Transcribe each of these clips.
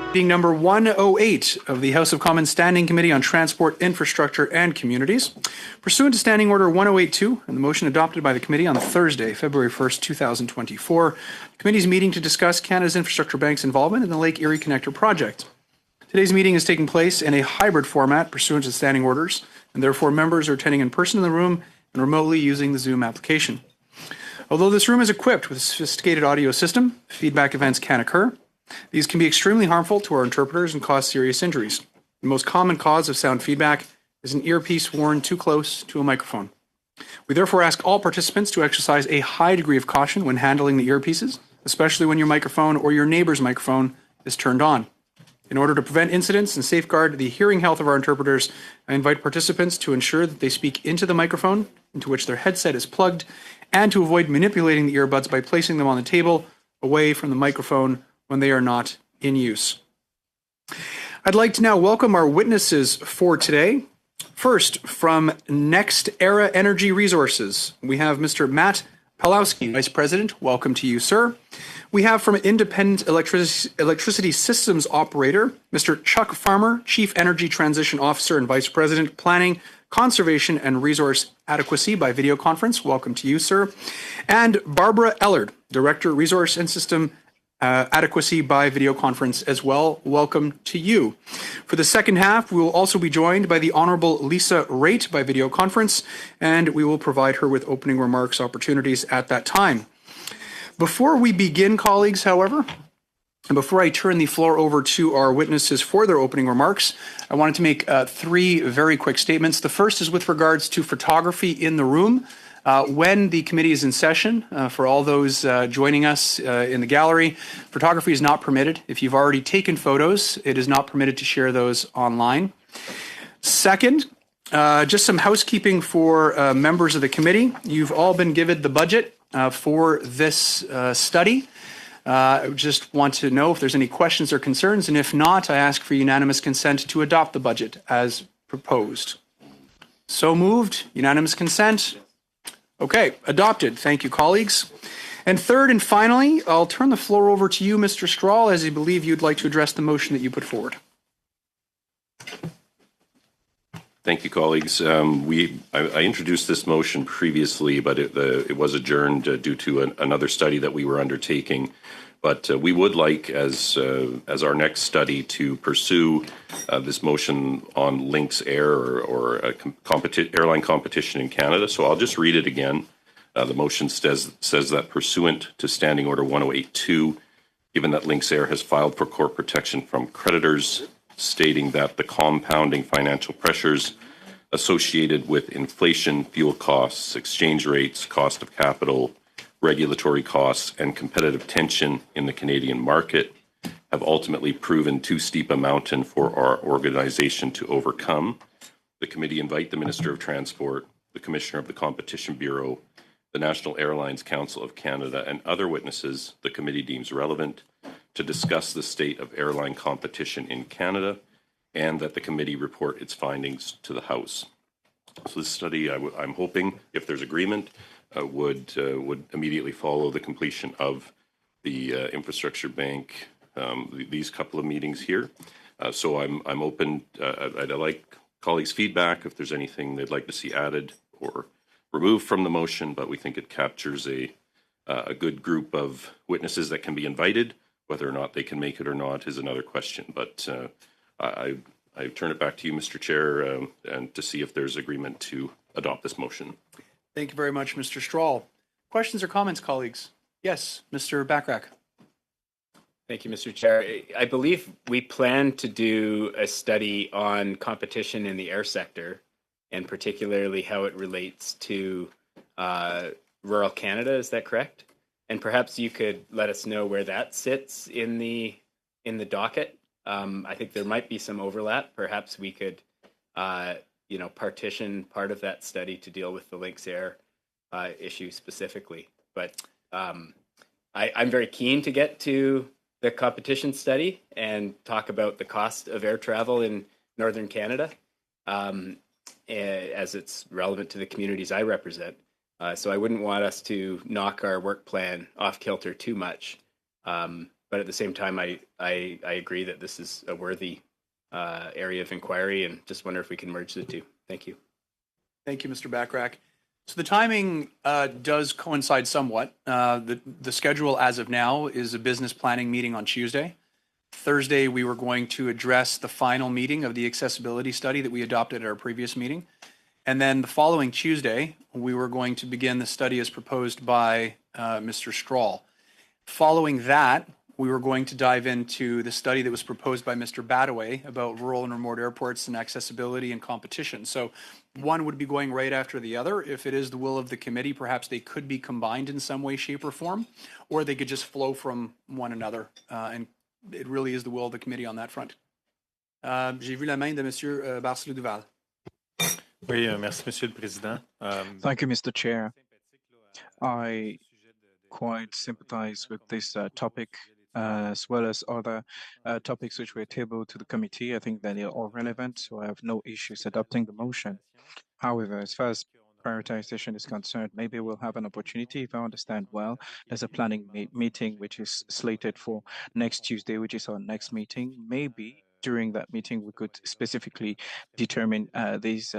Meeting number 108 of the House of Commons Standing Committee on Transport, Infrastructure and Communities. Pursuant to Standing Order 1082 and the motion adopted by the committee on Thursday, February 1st, 2024, the committee is meeting to discuss Canada's Infrastructure Bank's involvement in the Lake Erie Connector project. Today's meeting is taking place in a hybrid format pursuant to standing orders, and therefore members are attending in person in the room and remotely using the Zoom application. Although this room is equipped with a sophisticated audio system, feedback events can occur. These can be extremely harmful to our interpreters and cause serious injuries. The most common cause of sound feedback is an earpiece worn too close to a microphone. We therefore ask all participants to exercise a high degree of caution when handling the earpieces, especially when your microphone or your neighbor's microphone is turned on. In order to prevent incidents and safeguard the hearing health of our interpreters, I invite participants to ensure that they speak into the microphone into which their headset is plugged, and to avoid manipulating the earbuds by placing them on the table away from the microphone when they are not in use. I'd like to now welcome our witnesses for today. First, from Next Era Energy Resources, we have Mr. Matt Palowski, Vice President. Welcome to you, sir. We have from Independent Electricity Systems Operator, Mr. Chuck Farmer, Chief Energy Transition Officer and Vice President, Planning, Conservation and Resource Adequacy by video conference. Welcome to you, sir. And Barbara Ellard, Director, Resource and System Adequacy by video conference as well. Welcome to you. For the second half, we will also be joined by the Honourable Lisa Raitt by video conference, and we will provide her with opening remarks opportunities at that time. Before we begin, colleagues, however, and before I turn the floor over to our witnesses for their opening remarks, I wanted to make three very quick statements. The first is with regards to photography in the room. When the committee is in session, for all those joining us in the gallery, photography is not permitted. If you've already taken photos, it is not permitted to share those online. Second, just some housekeeping for members of the committee. You've all been given the budget for this study. I just want to know if there's any questions or concerns, and if not, I ask for unanimous consent to adopt the budget as proposed. So moved. Unanimous consent. Okay, adopted. Thank you, colleagues. And third and finally, I'll turn the floor over to you, Mr. Strahl, as I believe you'd like to address the motion that you put forward. Thank you, colleagues. I introduced this motion previously, but it was adjourned due to another study that we were undertaking. But we would like, as our next study, to pursue this motion on Lynx Air or airline competition in Canada. So I'll just read it again. The motion says that pursuant to Standing Order 1082, given that Lynx Air has filed for court protection from creditors, stating that the compounding financial pressures associated with inflation, fuel costs, exchange rates, cost of capital, regulatory costs, and competitive tension in the Canadian market have ultimately proven too steep a mountain for our organization to overcome. The committee invite the Minister of Transport, the Commissioner of the Competition Bureau, the National Airlines Council of Canada, and other witnesses the committee deems relevant to discuss the state of airline competition in Canada, and that the committee report its findings to the House. So this study, I'm hoping, if there's agreement, would immediately follow the completion of the Infrastructure Bank, these couple of meetings here. So I'm open. I'd like colleagues' feedback if there's anything they'd like to see added or removed from the motion, but we think it captures a good group of witnesses that can be invited. Whether or not they can make it or not is another question. But I turn it back to you, Mr. Chair, and to see if there's agreement to adopt this motion. Thank you very much, Mr. Strahl. Questions or comments, colleagues? Yes, Mr. Bachrach. Thank you, Mr. Chair. I believe we plan to do a study on competition in the air sector, and particularly how it relates to rural Canada. Is that correct? And perhaps you could let us know where that sits in the docket. I think there might be some overlap. Perhaps we could partition part of that study to deal with the Lynx Air issue specifically. But I'm very keen to get to the competition study and talk about the cost of air travel in Northern Canada, as it's relevant to the communities I represent. So I wouldn't want us to knock our work plan off kilter too much But at the same time, I agree that this is a worthy area of inquiry, and just wonder if we can merge the two. Thank you. Thank you, Mr. Backrack. So the timing does coincide somewhat. The schedule as of now is a business planning meeting on Tuesday. Thursday, we were going to address the final meeting of the accessibility study that we adopted at our previous meeting. And then the following Tuesday, we were going to begin the study as proposed by Mr. Strahl. Following that, we were going to dive into the study that was proposed by Mr. Badaway about rural and remote airports and accessibility and competition. So one would be going right after the other. If it is the will of the committee, perhaps they could be combined in some way, shape, or form, or they could just flow from one another. And it really is the will of the committee on that front. J'ai vu la main de Monsieur Barcelou Duval. Oui, merci, Monsieur le Président. Thank you, Mr. Chair. I quite sympathize with this topic as well as other topics which were tabled to the committee. I think that they are all relevant, so I have no issues adopting the motion. However, as far as prioritization is concerned, maybe we'll have an opportunity, if I understand well. There's a planning meeting which is slated for next Tuesday, which is our next meeting. Maybe during that meeting, we could specifically determine these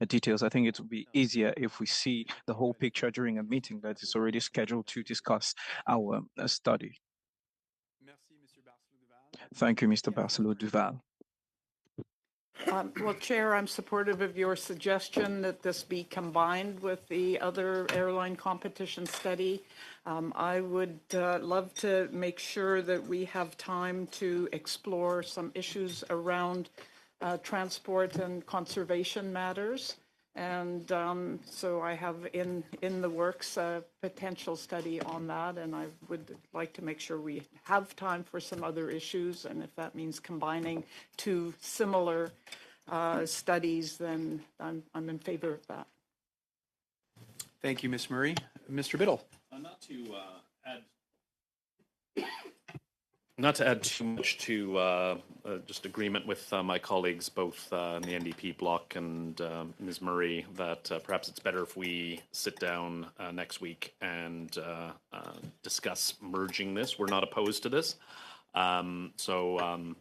details. I think it would be easier if we see the whole picture during a meeting that is already scheduled to discuss our study. Thank you, Mr. Barcelou Duval. Well, Chair, I'm supportive of your suggestion that this be combined with the other airline competition study. I would love to make sure that we have time to explore some issues around transport and conservation matters. And so I have in the works a potential study on that, and I would like to make sure we have time for some other issues, and if that means combining two similar studies, then I'm in favor of that. Thank you, Ms. Murray. Mr. Biddle. Not to add too much to just agreement with my colleagues, both in the NDP bloc and Ms. Murray, that perhaps it's better if we sit down next week and discuss merging this. We're not opposed to this. So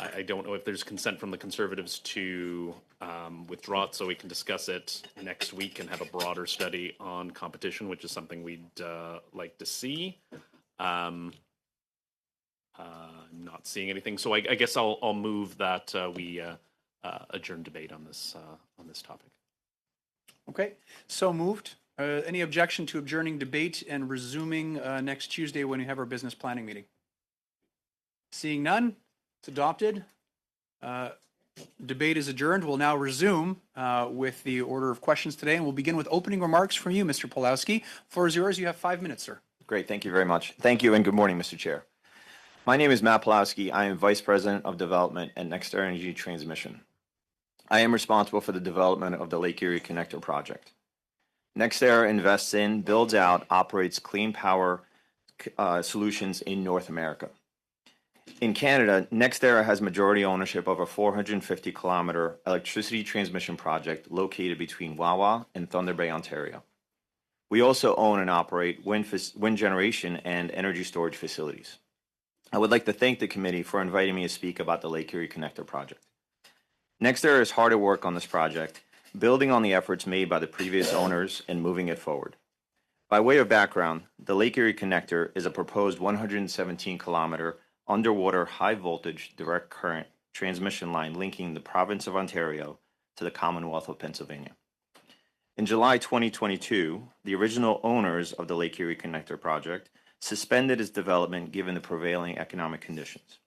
I don't know if there's consent from the Conservatives to withdraw it so we can discuss it next week and have a broader study on competition, which is something we'd like to see. I'm not seeing anything, so I guess I'll move that we adjourn debate on this topic. Okay, so moved. Any objection to adjourning debate and resuming next Tuesday when we have our business planning meeting? Seeing none, it's adopted. Debate is adjourned. We'll now resume with the order of questions today, and we'll begin with opening remarks from you, Mr. Pulowski. Floor is yours. You have 5 minutes, sir. Great. Thank you very much. Thank you and good morning, Mr. Chair. My name is Matt Pulowski. I am Vice President of Development at Next Energy Transmission. I am responsible for the development of the Lake Erie Connector project. NextEra invests in, builds out, operates clean power solutions in North America. In Canada, NextEra has majority ownership of a 450-kilometer electricity transmission project located between Wawa and Thunder Bay, Ontario. We also own and operate wind generation and energy storage facilities. I would like to thank the committee for inviting me to speak about the Lake Erie Connector project. NextEra is hard at work on this project, building on the efforts made by the previous owners and moving it forward. By way of background, the Lake Erie Connector is a proposed 117-kilometer underwater high-voltage direct current transmission line linking the province of Ontario to the Commonwealth of Pennsylvania. In July 2022, the original owners of the Lake Erie Connector project suspended its development given the prevailing economic conditions.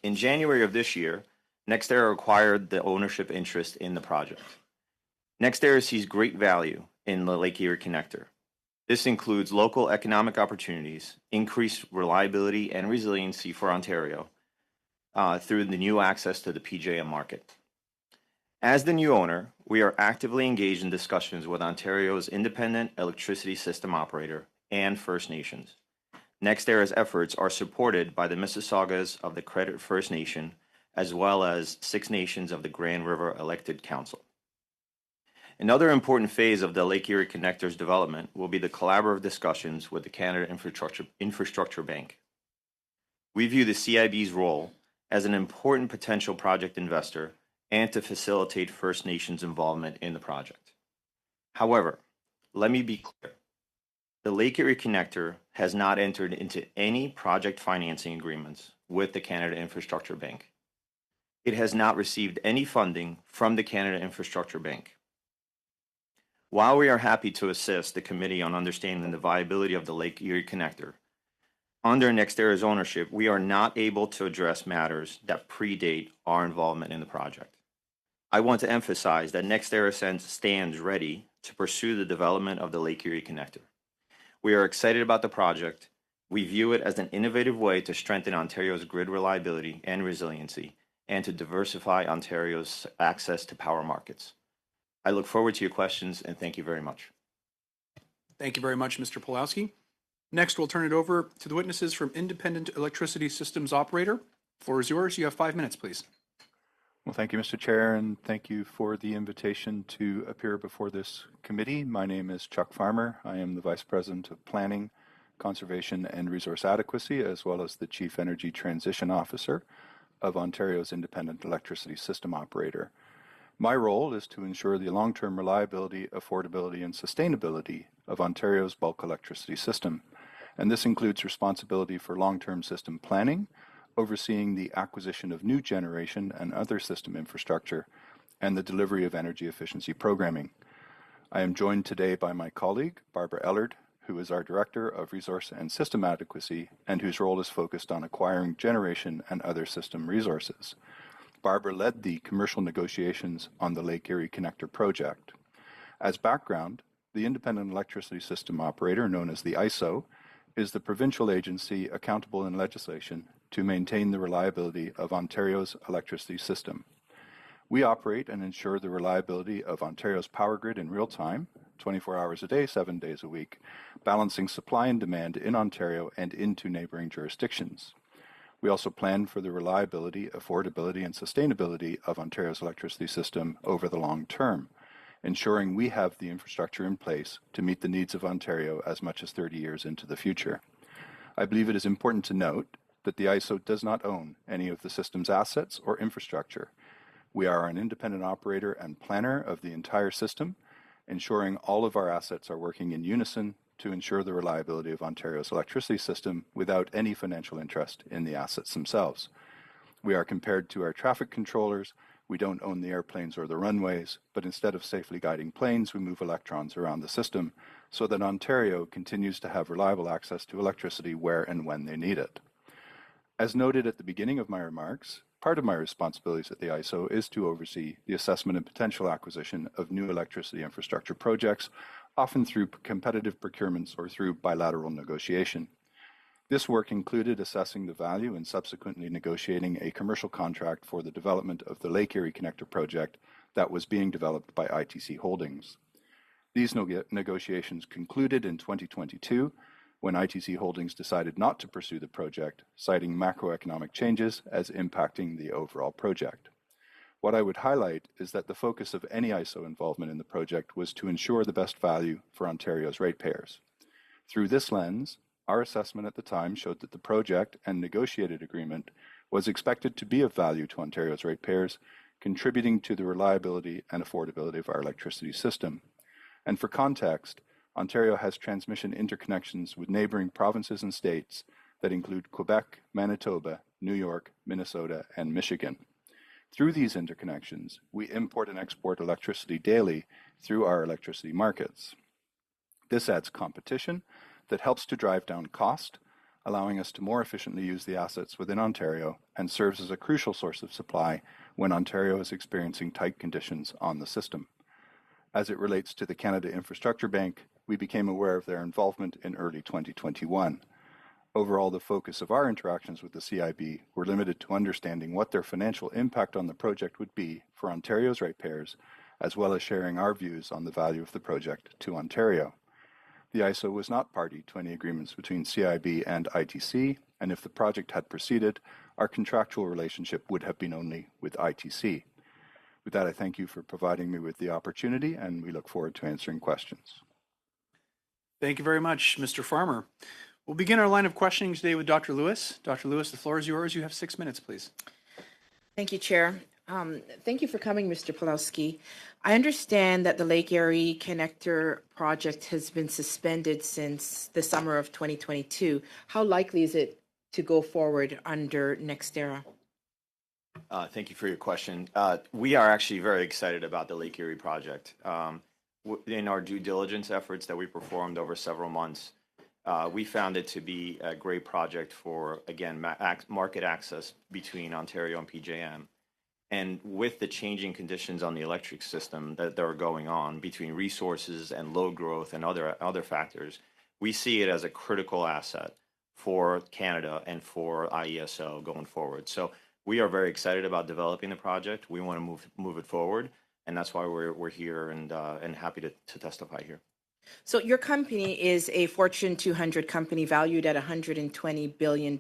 In January of this year, NextEra acquired the ownership interest in the project. NextEra sees great value in the Lake Erie Connector. This includes local economic opportunities, increased reliability and resiliency for Ontario through the new access to the PJM market. As the new owner, we are actively engaged in discussions with Ontario's independent electricity system operator and First Nations. NextEra's efforts are supported by the Mississaugas of the Credit First Nation, as well as 6 nations of the Grand River Elected Council. Another important phase of the Lake Erie Connector's development will be the collaborative discussions with the Canada Infrastructure Bank. We view the CIB's role as an important potential project investor and to facilitate First Nations involvement in the project. However, let me be clear. The Lake Erie Connector has not entered into any project financing agreements with the Canada Infrastructure Bank. It has not received any funding from the Canada Infrastructure Bank. While we are happy to assist the committee on understanding the viability of the Lake Erie Connector, under NextEra's ownership, we are not able to address matters that predate our involvement in the project. I want to emphasize that NextEra stands ready to pursue the development of the Lake Erie Connector. We are excited about the project. We view it as an innovative way to strengthen Ontario's grid reliability and resiliency and to diversify Ontario's access to power markets. I look forward to your questions and thank you very much. Thank you very much, Mr. Pulowski. Next, we'll turn it over to the witnesses from Independent Electricity Systems Operator. Floor is yours. You have 5 minutes, please. Well, thank you, Mr. Chair, and thank you for the invitation to appear before this committee. My name is Chuck Farmer. I am the Vice President of Planning, Conservation and Resource Adequacy, as well as the Chief Energy Transition Officer of Ontario's Independent Electricity System Operator. My role is to ensure the long-term reliability, affordability, and sustainability of Ontario's bulk electricity system. And this includes responsibility for long-term system planning, overseeing the acquisition of new generation and other system infrastructure, and the delivery of energy efficiency programming. I am joined today by my colleague, Barbara Ellard, who is our Director of Resource and System Adequacy, and whose role is focused on acquiring generation and other system resources. Barbara led the commercial negotiations on the Lake Erie Connector project. As background, the Independent Electricity System Operator, known as the ISO, is the provincial agency accountable in legislation to maintain the reliability of Ontario's electricity system. We operate and ensure the reliability of Ontario's power grid in real time, 24 hours a day, 7 days a week, balancing supply and demand in Ontario and into neighboring jurisdictions. We also plan for the reliability, affordability, and sustainability of Ontario's electricity system over the long term, ensuring we have the infrastructure in place to meet the needs of Ontario as much as 30 years into the future. I believe it is important to note that the ISO does not own any of the system's assets or infrastructure. We are an independent operator and planner of the entire system, ensuring all of our assets are working in unison to ensure the reliability of Ontario's electricity system without any financial interest in the assets themselves. We are compared to our traffic controllers. We don't own the airplanes or the runways, but instead of safely guiding planes, we move electrons around the system so that Ontario continues to have reliable access to electricity where and when they need it. As noted at the beginning of my remarks, part of my responsibilities at the ISO is to oversee the assessment and potential acquisition of new electricity infrastructure projects, often through competitive procurements or through bilateral negotiation. This work included assessing the value and subsequently negotiating a commercial contract for the development of the Lake Erie Connector project that was being developed by ITC Holdings. These negotiations concluded in 2022 when ITC Holdings decided not to pursue the project, citing macroeconomic changes as impacting the overall project. What I would highlight is that the focus of any ISO involvement in the project was to ensure the best value for Ontario's ratepayers. Through this lens, our assessment at the time showed that the project and negotiated agreement was expected to be of value to Ontario's ratepayers, contributing to the reliability and affordability of our electricity system. And for context, Ontario has transmission interconnections with neighboring provinces and states that include Quebec, Manitoba, New York, Minnesota, and Michigan. Through these interconnections, we import and export electricity daily through our electricity markets. This adds competition that helps to drive down cost, allowing us to more efficiently use the assets within Ontario and serves as a crucial source of supply when Ontario is experiencing tight conditions on the system. As it relates to the Canada Infrastructure Bank, we became aware of their involvement in early 2021. Overall, the focus of our interactions with the CIB were limited to understanding what their financial impact on the project would be for Ontario's ratepayers, as well as sharing our views on the value of the project to Ontario. The ISO was not party to any agreements between CIB and ITC, and if the project had proceeded, our contractual relationship would have been only with ITC. With that, I thank you for providing me with the opportunity, and we look forward to answering questions. Thank you very much, Mr. Farmer. We'll begin our line of questioning today with Dr. Lewis. Dr. Lewis, the floor is yours. You have 6 minutes, please. Thank you, Chair. Thank you for coming, Mr. Pulowski. I understand that the Lake Erie Connector project has been suspended since the summer of 2022. How likely is it to go forward under NextEra? Thank you for your question. We are actually very excited about the Lake Erie project. In our due diligence efforts that we performed over several months, we found it to be a great project for, again, market access between Ontario and PJM. And with the changing conditions on the electric system that are going on between resources and load growth and other factors, we see it as a critical asset for Canada and for IESO going forward. So we are very excited about developing the project. We want to move it forward, and that's why we're here and happy to testify here. So your company is a Fortune 200 company valued at $120 billion.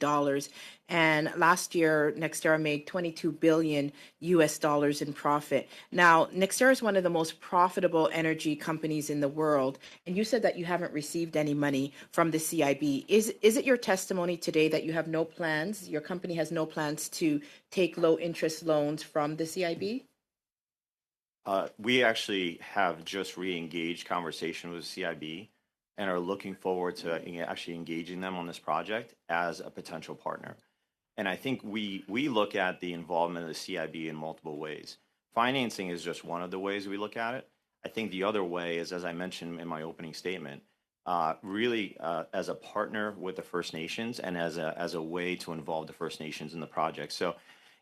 And last year, NextEra made $22 billion in profit. Now, NextEra is one of the most profitable energy companies in the world. And you said that you haven't received any money from the CIB. Is it your testimony today that you have no plans, your company has no plans to take low interest loans from the CIB? We actually have just re-engaged conversation with CIB and are looking forward to actually engaging them on this project as a potential partner. And I think we look at the involvement of the CIB in multiple ways. Financing is just one of the ways we look at it. I think the other way is, as I mentioned in my opening statement, really as a partner with the First Nations and as a way to involve the First Nations in the project. So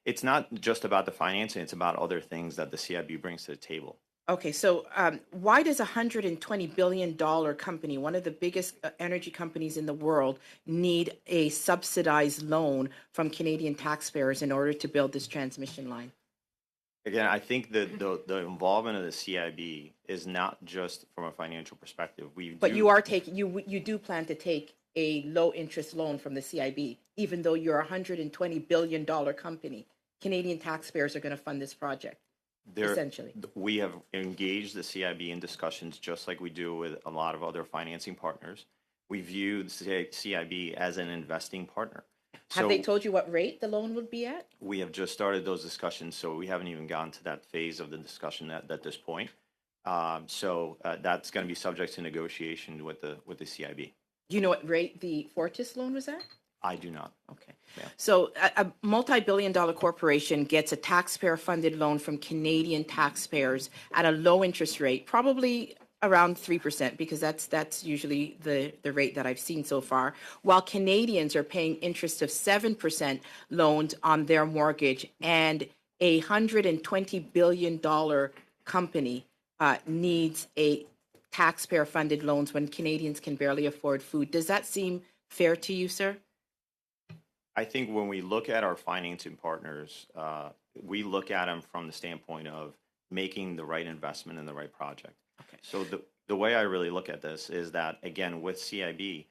it's not just about the financing, it's about other things that the CIB brings to the table. Okay, so why does a $120 billion company, one of the biggest energy companies in the world, need a subsidized loan from Canadian taxpayers in order to build this transmission line? Again, I think that the involvement of the CIB is not just from a financial perspective. But you do plan to take a low interest loan from the CIB, even though you're a $120 billion company. Canadian taxpayers are going to fund this project, essentially. We have engaged the CIB in discussions just like we do with a lot of other financing partners. We view the CIB as an investing partner. Have they told you what rate the loan would be at? We have just started those discussions, so we haven't even gotten to that phase of the discussion at this point. So that's going to be subject to negotiation with the CIB. Do you know what rate the Fortis loan was at? I do not. Okay. Yeah. So a multi-billion-dollar corporation gets a taxpayer-funded loan from Canadian taxpayers at a low interest rate, probably around 3%, because that's usually the rate that I've seen so far, while Canadians are paying interest of 7% loans on their mortgage, and a $120 billion company needs a taxpayer-funded loans when Canadians can barely afford food. Does that seem fair to you, sir? I think when we look at our financing partners, we look at them from the standpoint of making the right investment in the right project. Okay. So the way I really look at this is that, again, with CIB,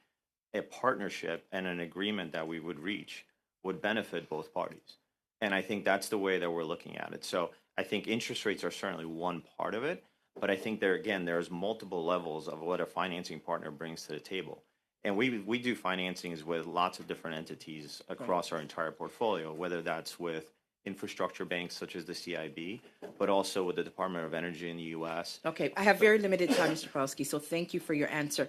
a partnership and an agreement that we would reach would benefit both parties. And I think that's the way that we're looking at it. So I think interest rates are certainly one part of it, but I think there's multiple levels of what a financing partner brings to the table. And we do financings with lots of different entities across our entire portfolio, whether that's with infrastructure banks such as the CIB, but also with the Department of Energy in the U.S. Okay, I have very limited time, Mr. Pawlowski, so thank you for your answer.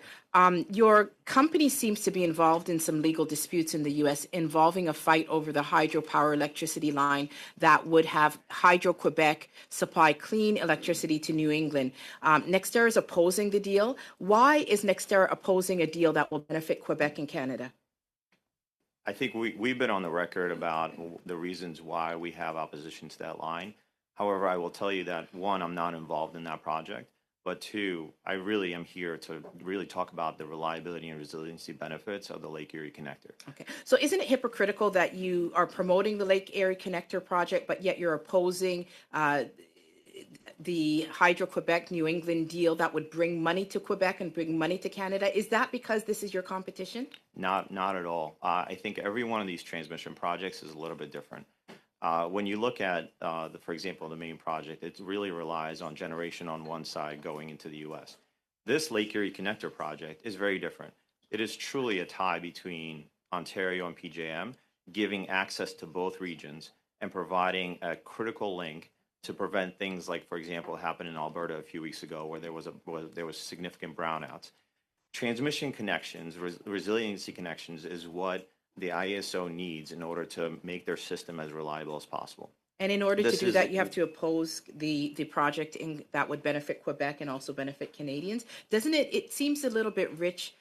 Your company seems to be involved in some legal disputes in the U.S. involving a fight over the hydropower electricity line that would have Hydro-Quebec supply clean electricity to New England. NextEra is opposing the deal. Why is NextEra opposing a deal that will benefit Quebec and Canada? I think we've been on the record about the reasons why we have opposition to that line. However, I will tell you that, one, I'm not involved in that project, but two, I really am here to really talk about the reliability and resiliency benefits of the Lake Erie Connector. Okay, so isn't it hypocritical that you are promoting the Lake Erie Connector project, but yet you're opposing the Hydro-Quebec New England deal that would bring money to Quebec and bring money to Canada? Is that because this is your competition? Not at all. I think every one of these transmission projects is a little bit different. When you look at, for example, the main project, it really relies on generation on one side going into the U.S. This Lake Erie Connector project is very different. It is truly a tie between Ontario and PJM, giving access to both regions and providing a critical link to prevent things like, for example, happened in Alberta a few weeks ago where there was significant brownouts. Transmission connections, resiliency connections is what the ISO needs in order to make their system as reliable as possible. And in order to This do is- that, you have to oppose the project that would benefit Quebec and also benefit Canadians. Doesn't it? It seems a little bit rich,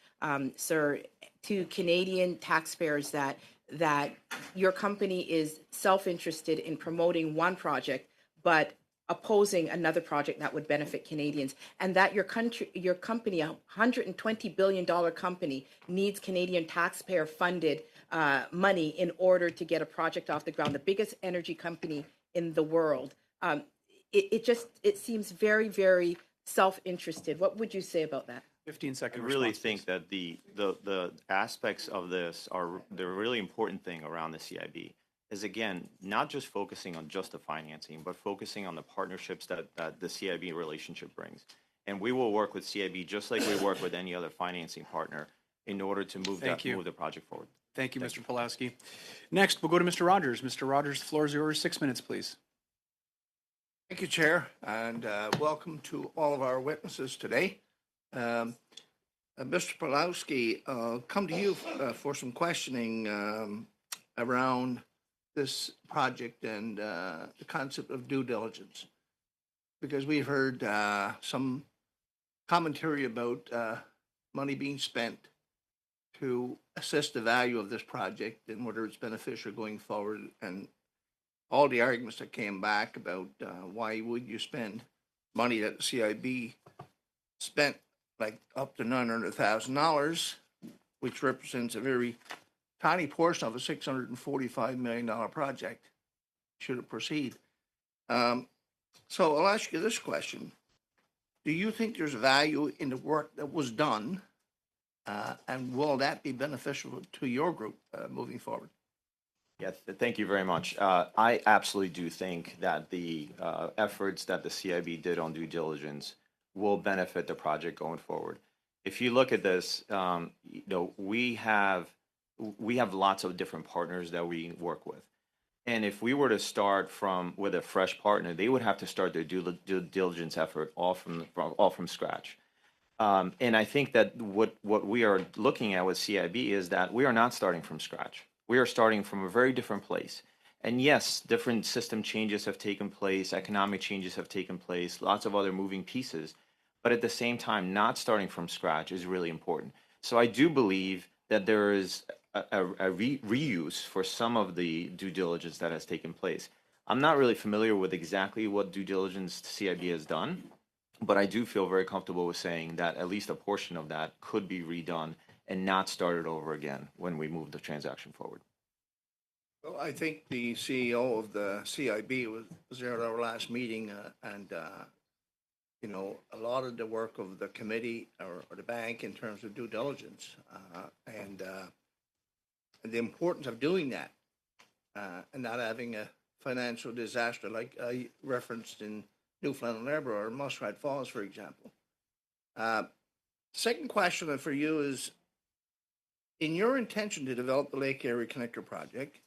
sir, to Canadian taxpayers that your company is self-interested in promoting one project, but opposing another project that would benefit Canadians, and that your company, $120 billion company, needs Canadian taxpayer-funded money in order to get a project off the ground, the biggest energy company in the world. It seems very, very self-interested. What would you say about that? 15-second I really response, think that the aspects of this are the really important thing around the CIB is, again, not just focusing on just the financing, but focusing on the partnerships that the CIB relationship brings. And we will work with CIB just like we work with any other financing partner in order to move the project forward. Thank you, Mr. Pulaski. Next, we'll go to Mr. Rogers. Mr. Rogers, the floor is yours. 6 minutes, please. Thank you, Chair, and welcome to all of our witnesses today. Mr. Pulaski, I'll come to you for some questioning around this project and the concept of due diligence, because we've heard some commentary about money being spent to assess the value of this project and whether it's beneficial going forward, and all the arguments that came back about why would you spend money that the CIB spent, like up to $900,000, which represents a very tiny portion of a $645 million project, should it proceed. So I'll ask you this question. Do you think there's value in the work that was done, and will that be beneficial to your group moving forward? Yes, thank you very much. I absolutely do think that the efforts that the CIB did on due diligence will benefit the project going forward. If you look at this, we have lots of different partners that we work with. And if we were to start with a fresh partner, they would have to start their due diligence effort all from scratch. And I think that what we are looking at with CIB is that we are not starting from scratch. We are starting from a very different place. And yes, different system changes have taken place, economic changes have taken place, lots of other moving pieces. But at the same time, not starting from scratch is really important. So I do believe that there is a reuse for some of the due diligence that has taken place. I'm not really familiar with exactly what due diligence CIB has done, but I do feel very comfortable with saying that at least a portion of that could be redone and not started over again when we move the transaction forward. Well, I think the CEO of the CIB was there at our last meeting, and a lot of the work of the committee or the bank in terms of due diligence and the importance of doing that and not having a financial disaster like I referenced in Newfoundland and Labrador or Muskrat Falls, for example. Second question for you is, in your intention to develop the Lake Erie Connector project,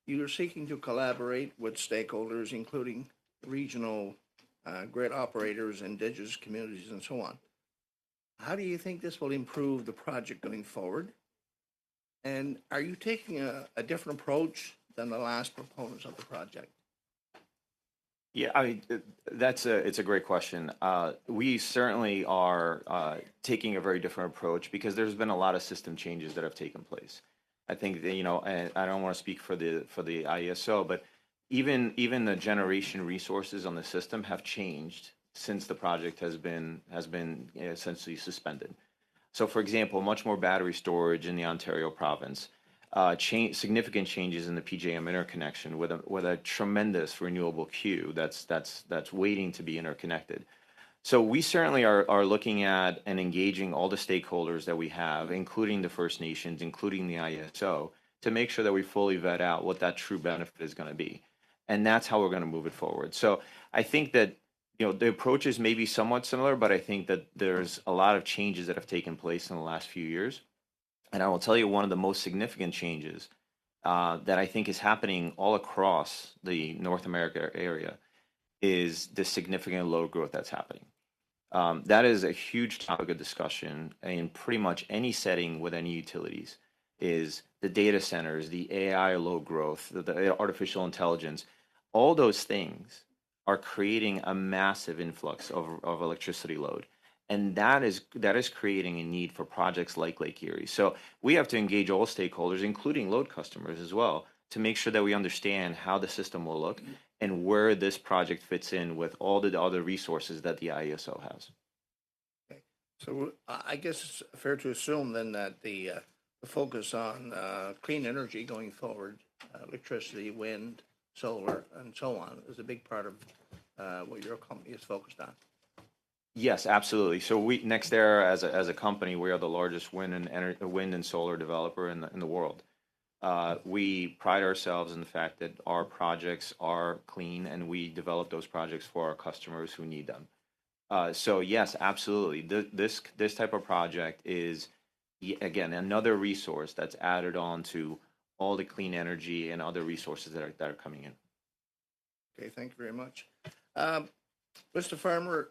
you are seeking to collaborate with stakeholders, including regional grid operators, indigenous communities, and so on. How do you think this will improve the project going forward? And are you taking a different approach than the last proponents of the project? Yeah, it's a great question. We certainly are taking a very different approach because there's been a lot of system changes that have taken place. I think that, and I don't want to speak for the ISO, but even the generation resources on the system have changed since the project has been essentially suspended. So, for example, much more battery storage in the Ontario province. Significant changes in the PJM interconnection with a tremendous renewable queue that's waiting to be interconnected. So we certainly are looking at and engaging all the stakeholders that we have, including the First Nations, including the ISO, to make sure that we fully vet out what that true benefit is going to be. And that's how we're going to move it forward. So I think that the approaches may be somewhat similar, but I think that there's a lot of changes that have taken place in the last few years. And I will tell you one of the most significant changes that I think is happening all across the North America area is the significant load growth that's happening. That is a huge topic of discussion in pretty much any setting with any utilities, is the data centers, the AI load growth, the artificial intelligence. All those things are creating a massive influx of electricity load. And that is creating a need for projects like Lake Erie. So we have to engage all stakeholders, including load customers as well, to make sure that we understand how the system will look and where this project fits in with all the other resources that the IESO has. So I guess it's fair to assume then that the focus on clean energy going forward, electricity, wind, solar, and so on, is a big part of what your company is focused on. Yes, absolutely. So we NextEra as a company, we are the largest wind and solar developer in the world. We pride ourselves in the fact that our projects are clean and we develop those projects for our customers who need them. So yes, absolutely. This type of project is, again, another resource that's added on to all the clean energy and other resources that are coming in. Okay, thank you very much. Mr. Farmer,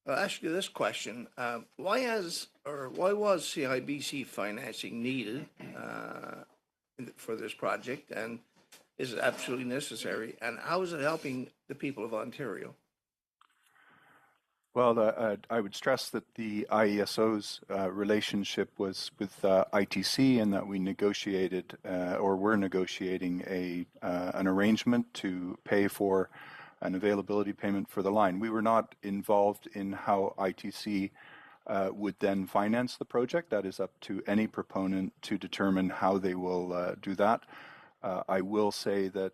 I'll ask you this question. Why was CIBC financing needed for this project, and is it absolutely necessary, and how is it helping the people of Ontario? Well, I would stress that the IESO's relationship was with ITC, and that we negotiated or were negotiating an arrangement to pay for an availability payment for the line. We were not involved in how ITC would then finance the project. That is up to any proponent to determine how they will do that. I will say that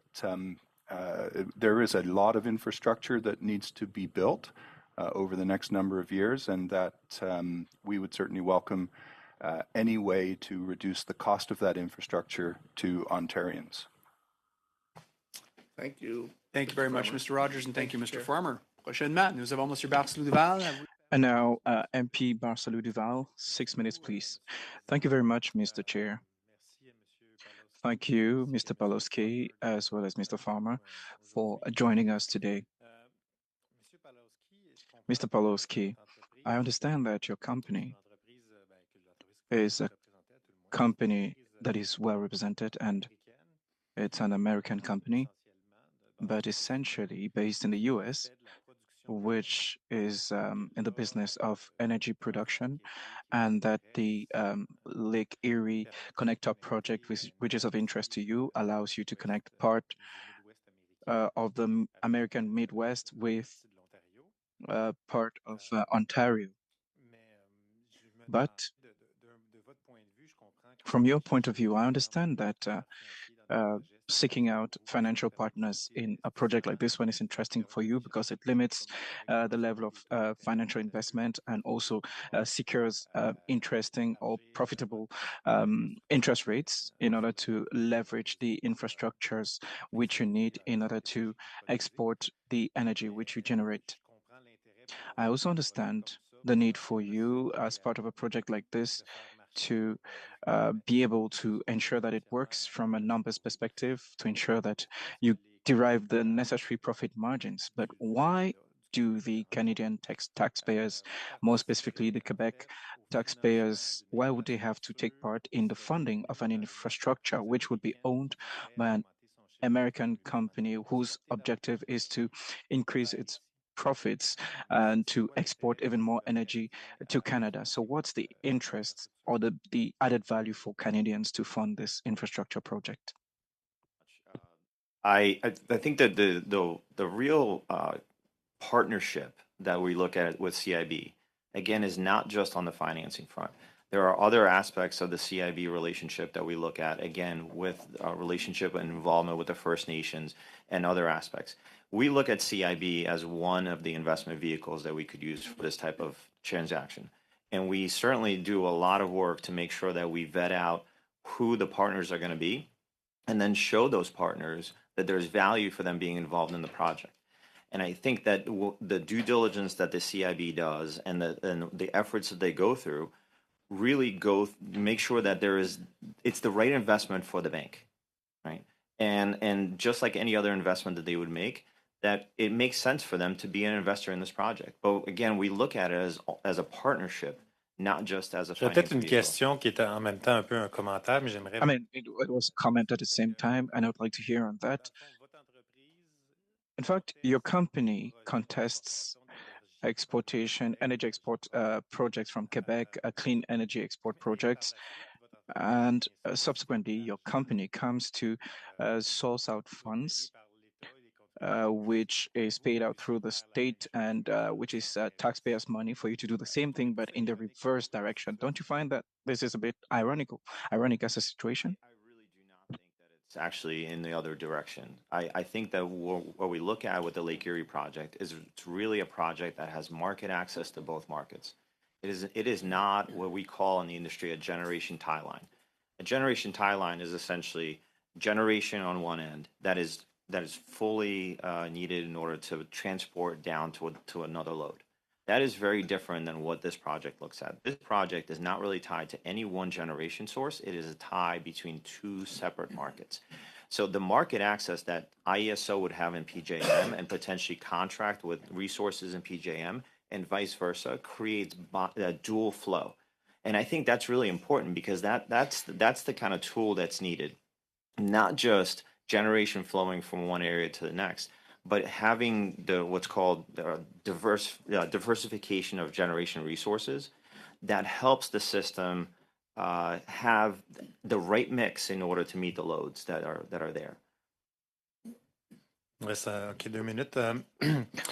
there is a lot of infrastructure that needs to be built over the next number of years, and that we would certainly welcome any way to reduce the cost of that infrastructure to Ontarians. Thank you. Thank you very much, Mr. Rogers, and thank you, Mr. Farmer. Prochainement, nous avons Monsieur Barcelou Duval. And now, MP Barcelou Duval, 6 minutes, please. Thank you very much, Mr. Chair. Thank you, Mr. Palowski, as well as Mr. Farmer, for joining us today. Mr. Palowski, I understand that your company is a company that is well represented, and it's an American company, but essentially based in the US, which is in the business of energy production, and that the Lake Erie Connector project, which is of interest to you, allows you to connect part of the American Midwest with part of Ontario. But from your point of view, I understand that seeking out financial partners in a project like this one is interesting for you because it limits the level of financial investment and also secures interesting or profitable interest rates in order to leverage the infrastructures which you need in order to export the energy which you generate. I also understand the need for you as part of a project like this to be able to ensure that it works from a numbers perspective, to ensure that you derive the necessary profit margins. But why do the Canadian taxpayers, more specifically the Quebec taxpayers, why would they have to take part in the funding of an infrastructure which would be owned by an American company whose objective is to increase its profits and to export even more energy to Canada? So what's the interest or the added value for Canadians to fund this infrastructure project? I think that the real partnership that we look at with CIB, again, is not just on the financing front. There are other aspects of the CIB relationship that we look at, again, with our relationship and involvement with the First Nations and other aspects. We look at CIB as one of the investment vehicles that we could use for this type of transaction. And we certainly do a lot of work to make sure that we vet out who the partners are going to be and then show those partners that there's value for them being involved in the project. And I think that the due diligence that the CIB does and the efforts that they go through really make sure that it's the right investment for the bank, right? And just like any other investment that they would make, that it makes sense for them to be an investor in this project. But again, we look at it as a partnership, not just as a J'ai peut-être financing une vehicle. question qui est en même temps un peu un commentaire, mais j'aimerais. I mean, it was a comment at the same time, and I would like to hear on that. In fact, your company contests energy export projects from Quebec, clean energy export projects, and subsequently your company comes to source out funds, which is paid out through the state and which is taxpayers' money for you to do the same thing, but in the reverse direction. Don't you find that this is a bit ironic as a situation? I really do not think that it's actually in the other direction. I think that what we look at with the Lake Erie project is it's really a project that has market access to both markets. It is not what we call in the industry a generation tie line. A generation tie line is essentially generation on one end that is fully needed in order to transport down to another load. That is very different than what this project looks at. This project is not really tied to any one generation source. It is a tie between two separate markets. So the market access that IESO would have in PJM and potentially contract with resources in PJM and vice versa creates a dual flow. And I think that's really important because that's the kind of tool that's needed, not just generation flowing from one area to the next, but having what's called diversification of generation resources that helps the system have the right mix in order to meet the loads that are there. OK, 2 minutes.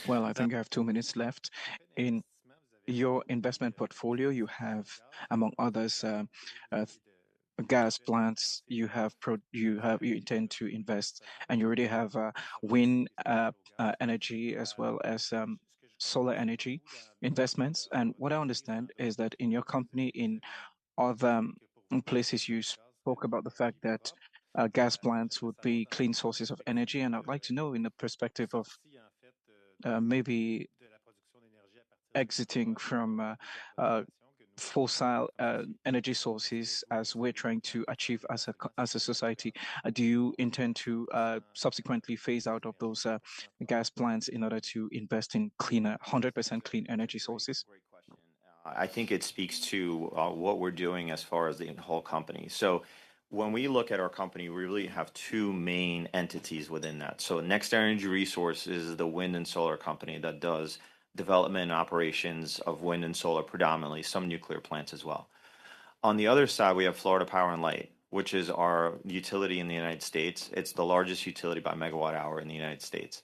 Well, I think I have 2 minutes left. In your investment portfolio, you have, among others, gas plants. You intend to invest, and you already have wind energy as well as solar energy investments. And what I understand is that in your company, in other places, you spoke about the fact that gas plants would be clean sources of energy. And I'd like to know, in the perspective of maybe exiting from fossil energy sources as we're trying to achieve as a society. Do you intend to subsequently phase out of those gas plants in order to invest in cleaner, 100% clean energy sources? Great question. I think it speaks to what we're doing as far as the whole company. So when we look at our company, we really have two main entities within that. So Next Energy Resources is the wind and solar company that does development and operations of wind and solar predominantly, some nuclear plants as well. On the other side, we have Florida Power and Light, which is our utility in the United States. It's the largest utility by megawatt hour in the United States.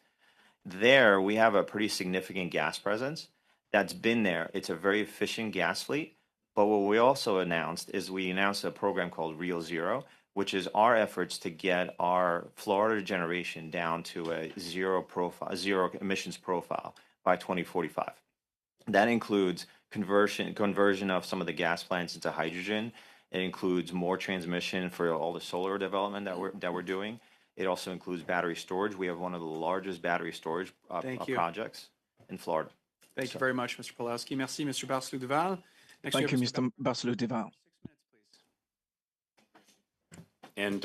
There, we have a pretty significant gas presence that's been there. It's a very efficient gas fleet. But what we also announced is we announced a program called Real Zero, which is our efforts to get our Florida generation down to a zero emissions profile by 2045. That includes conversion of some of the gas plants into hydrogen. It includes more transmission for all the solar development that we're doing. It also includes battery storage. We have one of the largest battery storage projects in Florida. Thank you very much, Mr. Pawlowski. Merci, Mr. Barcelou-Duval. Thank you, Mr. Barcelou-Duval. And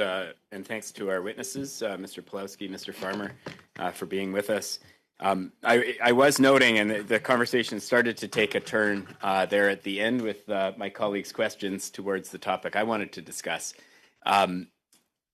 thanks to our witnesses, Mr. Pawlowski, Mr. Farmer, for being with us. I was noting, and the conversation started to take a turn there at the end with my colleagues' questions towards the topic I wanted to discuss.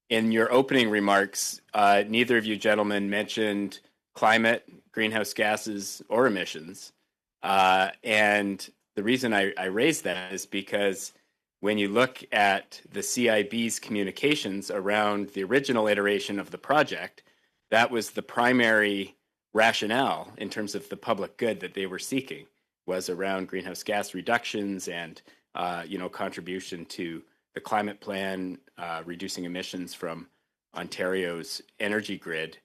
In your opening remarks, neither of you gentlemen mentioned climate, greenhouse gases, or emissions. And the reason I raised that is because when you look at the CIB's communications around the original iteration of the project, that was the primary rationale in terms of the public good that they were seeking, was around greenhouse gas reductions and contribution to the climate plan, reducing emissions from Ontario's energy grid.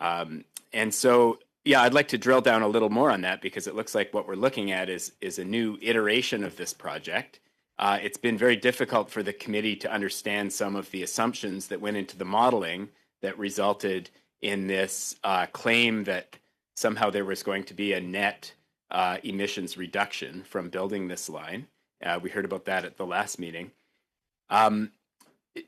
And so, yeah, I'd like to drill down a little more on that because it looks like what we're looking at is a new iteration of this project. It's been very difficult for the committee to understand some of the assumptions that went into the modeling that resulted in this claim that somehow there was going to be a net emissions reduction from building this line. We heard about that at the last meeting.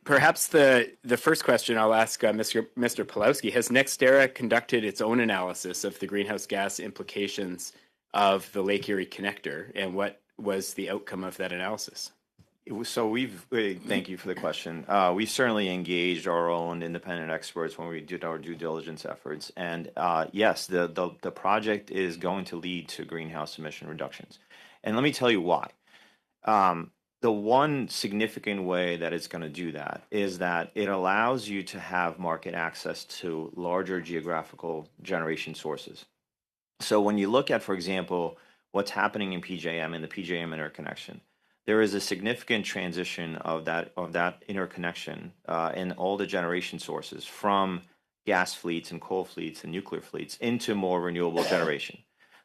Perhaps the first question I'll ask Mr. Pawlowski, has NextEra conducted its own analysis of the greenhouse gas implications of the Lake Erie Connector, and what was the outcome of that analysis? So thank you for the question. We certainly engaged our own independent experts when we did our due diligence efforts. And yes, the project is going to lead to greenhouse emission reductions. And let me tell you why. The one significant way that it's going to do that is that it allows you to have market access to larger geographical generation sources. So when you look at, for example, what's happening in PJM and the PJM interconnection, there is a significant transition of that interconnection in all the generation sources from gas fleets and coal fleets and nuclear fleets into more renewable generation.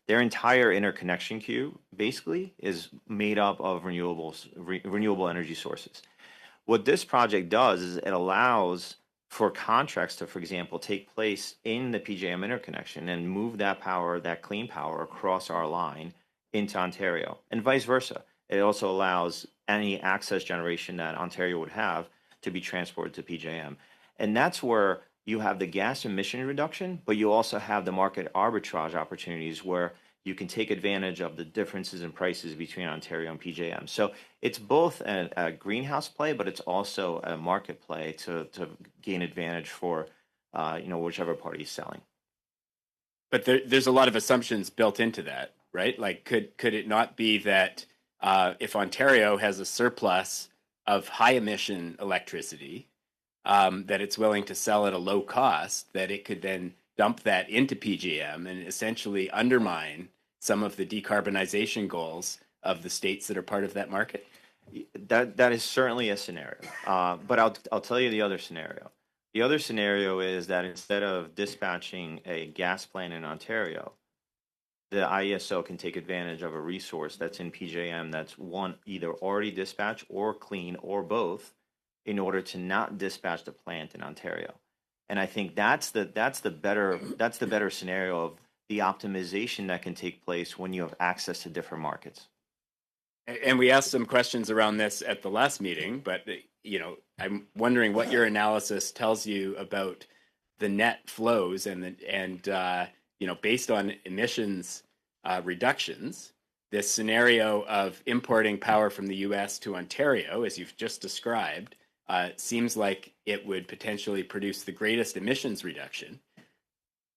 Their entire interconnection queue basically is made up of renewable energy sources. What this project does is it allows for contracts to, for example, take place in the PJM interconnection and move that power, that clean power, across our line into Ontario, and vice versa. It also allows any access generation that Ontario would have to be transported to PJM. And that's where you have the gas emission reduction, but you also have the market arbitrage opportunities where you can take advantage of the differences in prices between Ontario and PJM. So it's both a greenhouse play, but it's also a market play to gain advantage for whichever party is selling. But there's a lot of assumptions built into that, right? Like, could it not be that if Ontario has a surplus of high emission electricity, that it's willing to sell at a low cost, that it could then dump that into PJM and essentially undermine some of the decarbonization goals of the states that are part of that market? That is certainly a scenario. But I'll tell you the other scenario. The other scenario is that instead of dispatching a gas plant in Ontario, the IESO can take advantage of a resource that's in PJM that's either already dispatched or clean or both, in order to not dispatch the plant in Ontario. And I think that's the better scenario of the optimization that can take place when you have access to different markets. And we asked some questions around this at the last meeting, but I'm wondering what your analysis tells you about the net flows and based on emissions reductions, this scenario of importing power from the U.S. to Ontario, as you've just described, seems like it would potentially produce the greatest emissions reduction.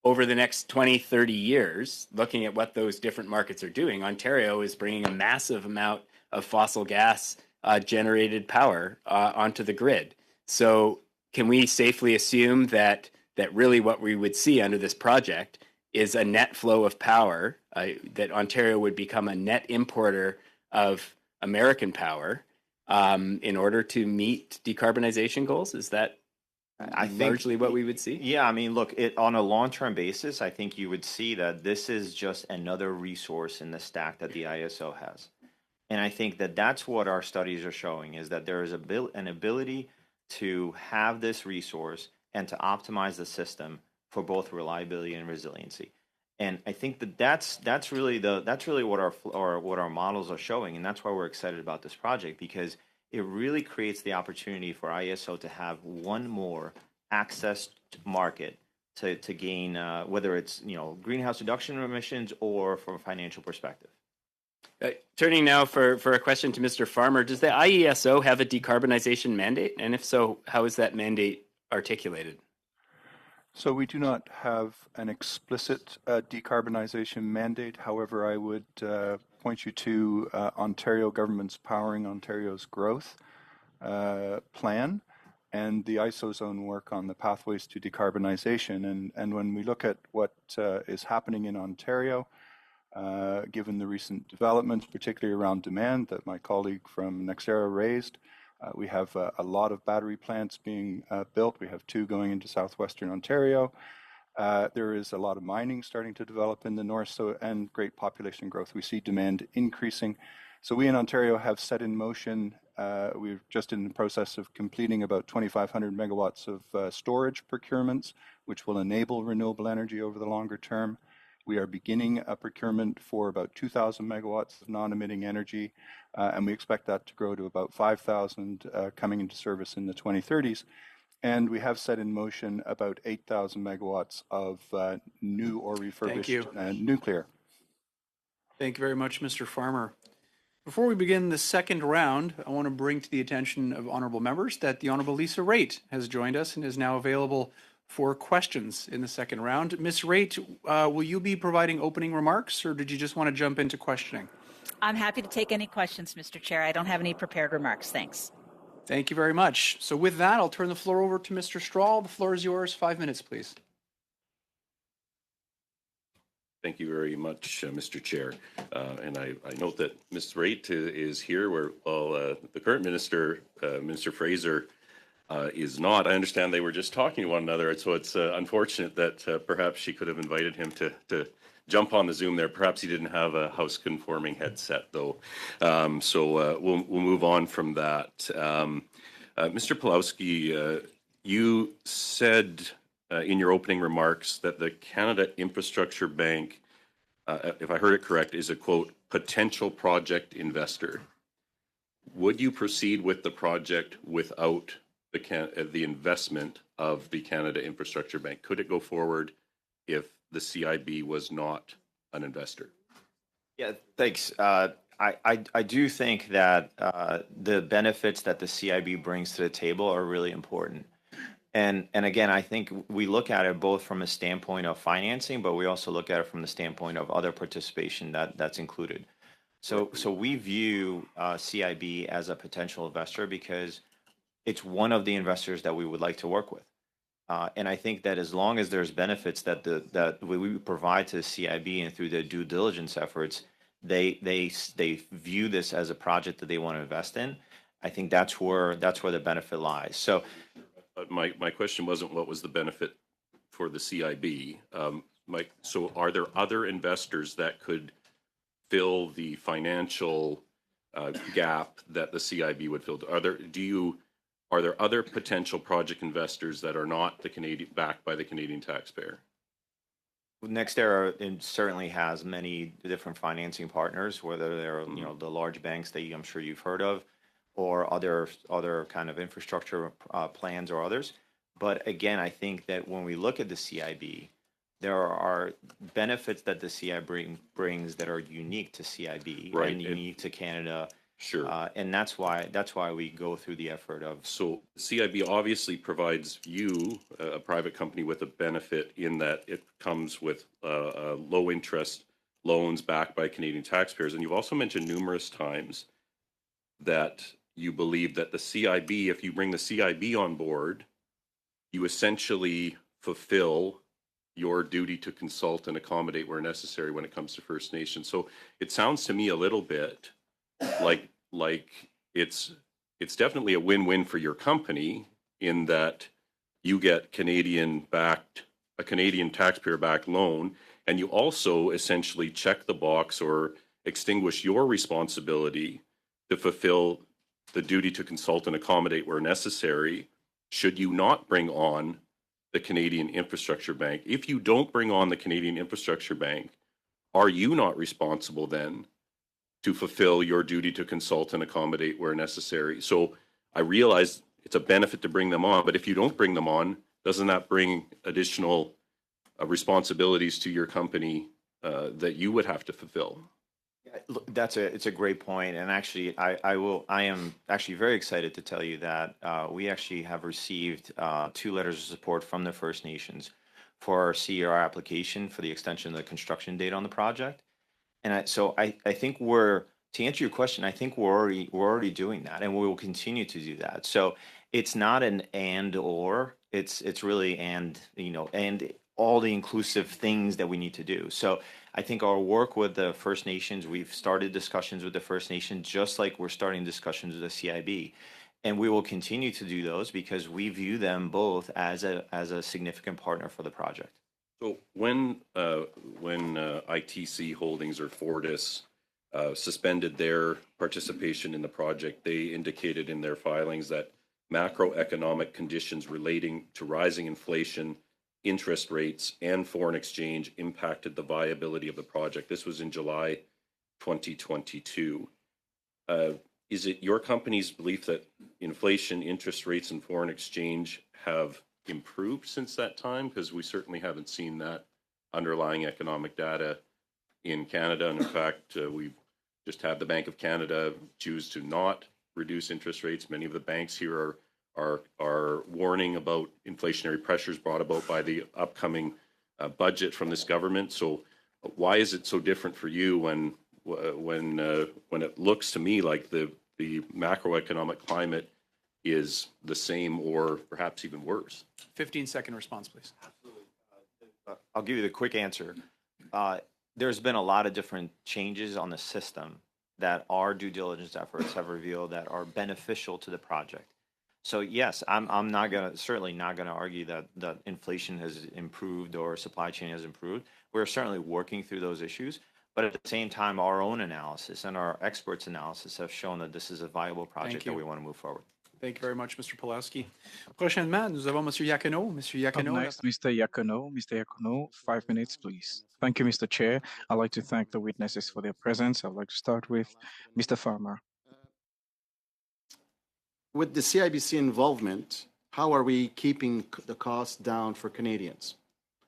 Over the next 20, 30 years, looking at what those different markets are doing, Ontario is bringing a massive amount of fossil gas generated power onto the grid. So can we safely assume that really what we would see under this project is a net flow of power, that Ontario would become a net importer of American power in order to meet decarbonization goals? Is that largely what we would see? Yeah, I mean, look, on a long-term basis, I think you would see that this is just another resource in the stack that the ISO has. And I think that that's what our studies are showing, is that there is an ability to have this resource and to optimize the system for both reliability and resiliency. And I think that's really what our models are showing, and that's why we're excited about this project, because it really creates the opportunity for ISO to have one more access market to gain, whether it's greenhouse reduction emissions or from a financial perspective. Turning now for a question to Mr. Farmer, does the IESO have a decarbonization mandate? And if so, how is that mandate articulated? So we do not have an explicit decarbonization mandate. However, I would point you to Ontario government's Powering Ontario's Growth plan and the ISO's own work on the pathways to decarbonization. And when we look at what is happening in Ontario, given the recent developments, particularly around demand that my colleague from NextEra raised, we have a lot of battery plants being built. We have 2 going into southwestern Ontario. There is a lot of mining starting to develop in the north, and great population growth. We see demand increasing. So we in Ontario have set in motion, we're just in the process of completing about 2,500 megawatts of storage procurements, which will enable renewable energy over the longer term. We are beginning a procurement for about 2,000 megawatts of non-emitting energy, and we expect that to grow to about 5,000 coming into service in the 2030s. And we have set in motion about 8,000 megawatts of new or refurbished nuclear. Thank you very much, Mr. Farmer. Before we begin the second round, I want to bring to the attention of honorable members that the Honorable Lisa Raitt has joined us and is now available for questions in the second round. Ms. Raitt, will you be providing opening remarks, or did you just want to jump into questioning? I'm happy to take any questions, Mr. Chair. I don't have any prepared remarks. Thanks. Thank you very much. So with that, I'll turn the floor over to Mr. Strahl. The floor is yours. 5 minutes, please. Thank you very much, Mr. Chair. And I note that Ms. Raitt is here, where the current minister, Minister Fraser, is not. I understand they were just talking to one another, so it's unfortunate that perhaps she could have invited him to jump on the Zoom there. Perhaps he didn't have a house-conforming headset, though. So we'll move on from that. Mr. Pawlowski, you said in your opening remarks that the Canada Infrastructure Bank, if I heard it correct, is a, quote, potential project investor. Would you proceed with the project without the investment of the Canada Infrastructure Bank? Could it go forward if the CIB was not an investor? Yeah, thanks. I do think that the benefits that the CIB brings to the table are really important. And again, I think we look at it both from a standpoint of financing, but we also look at it from the standpoint of other participation that's included. So we view CIB as a potential investor because it's one of the investors that we would like to work with. And I think that as long as there's benefits that we provide to the CIB and through their due diligence efforts, they view this as a project that they want to invest in. I think that's where the benefit lies. So. But my question wasn't what was the benefit for the CIB. So are there other investors that could fill the financial gap that the CIB would fill? Are there other potential project investors that are not backed by the Canadian taxpayer? NextEra certainly has many different financing partners, whether they're the large banks that I'm sure you've heard of, or other kind of infrastructure plans or others. But again, I think that when we look at the CIB, there are benefits that the CIB brings that are unique to CIB and unique to Canada. Sure. And that's why we go through the effort of. So CIB obviously provides you, a private company, with a benefit in that it comes with low interest loans backed by Canadian taxpayers. And you've also mentioned numerous times that you believe that the CIB, if you bring the CIB on board, you essentially fulfill your duty to consult and accommodate where necessary when it comes to First Nations. So it sounds to me a little bit like it's definitely a win-win for your company in that you get a Canadian taxpayer-backed loan, and you also essentially check the box or extinguish your responsibility to fulfill the duty to consult and accommodate where necessary should you not bring on the Canadian Infrastructure Bank. If you don't bring on the Canadian Infrastructure Bank, are you not responsible then to fulfill your duty to consult and accommodate where necessary? So I realize it's a benefit to bring them on, but if you don't bring them on, doesn't that bring additional responsibilities to your company that you would have to fulfill? Look, it's a great point, and actually, I am actually very excited to tell you that we actually have received 2 letters of support from the First Nations for our CER application for the extension of the construction date on the project. And I think to answer your question, I think we're already doing that, and we will continue to do that. So it's not an and or, it's really and all the inclusive things that we need to do. So I think our work with the First Nations, we've started discussions with the First Nations, just like we're starting discussions with the CIB. And we will continue to do those because we view them both as a significant partner for the project. So when ITC Holdings or Fortis suspended their participation in the project, they indicated in their filings that macroeconomic conditions relating to rising inflation interest rates and foreign exchange impacted the viability of the project. This was in July 2022. Is it your company's belief that inflation, interest rates, and foreign exchange have improved since that time? Because we certainly haven't seen that underlying economic data in Canada. And in fact, we've just had the Bank of Canada choose to not reduce interest rates. Many of the banks here are warning about inflationary pressures brought about by the upcoming budget from this government. So why is it so different for you when it looks to me like the macroeconomic climate is the same or perhaps even worse? 15-second response, please. I'll give you the quick answer. There's been a lot of different changes on the system that our due diligence efforts have revealed that are beneficial to the project. So yes, I'm certainly not gonna argue that inflation has improved or supply chain has improved. We're certainly working through those issues, but at the same time, our own analysis and our experts' analysis have shown that this is a viable project that we want to move forward. Thank you very much, Mr. Pulaski. Prochainement, nous avons Monsieur Yacono. Monsieur Up Yacono. next, Mr. Yacono. Mr. Yacono, 5 minutes, please. Thank you, Mr. Chair. I'd like to thank the witnesses for their presence. I'd like to start with Mr. Farmer. With the CIBC involvement, how are we keeping the costs down for Canadians?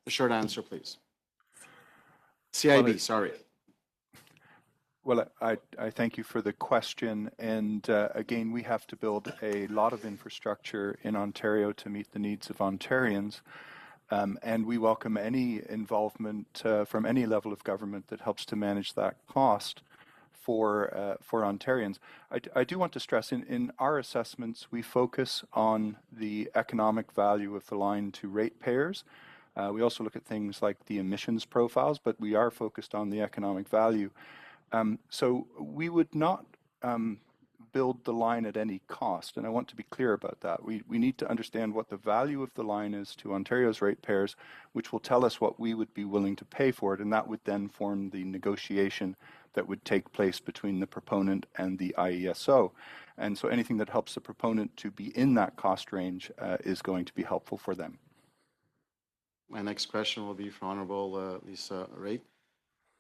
A short answer, please. CIB, sorry. Well, I thank you for the question. And again, we have to build a lot of infrastructure in Ontario to meet the needs of Ontarians. And we welcome any involvement from any level of government that helps to manage that cost for Ontarians. I do want to stress in our assessments, we focus on the economic value of the line to ratepayers. We also look at things like the emissions profiles, but we are focused on the economic value. So we would not build the line at any cost, and I want to be clear about that. We need to understand what the value of the line is to Ontario's ratepayers, which will tell us what we would be willing to pay for it, and that would then form the negotiation that would take place between the proponent and the IESO. And so anything that helps the proponent to be in that cost range is going to be helpful for them. My next question will be for Honorable Lisa Raitt.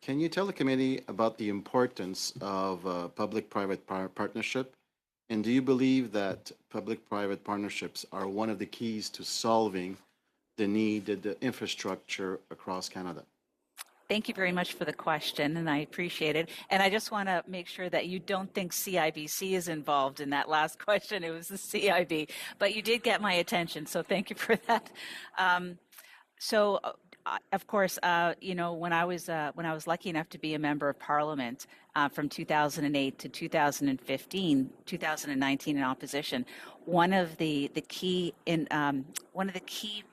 Can you tell the committee about the importance of public-private partnership? And do you believe that public-private partnerships are one of the keys to solving the needed infrastructure across Canada? Thank you very much for the question, and I appreciate it. And I just want to make sure that you don't think CIBC is involved in that last question. It was the CIB, but you did get my attention, so thank you for that. Of course, when I was lucky enough to be a member of Parliament from 2008 to 2019 in opposition, one of the key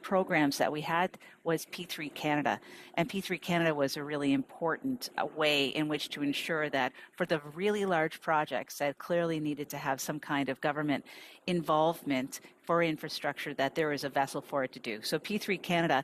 programs that we had was P3 Canada, and P3 Canada was a really important way in which to ensure that for the really large projects that clearly needed to have some kind of government involvement for infrastructure, that there is a vessel for it to do. So P3 Canada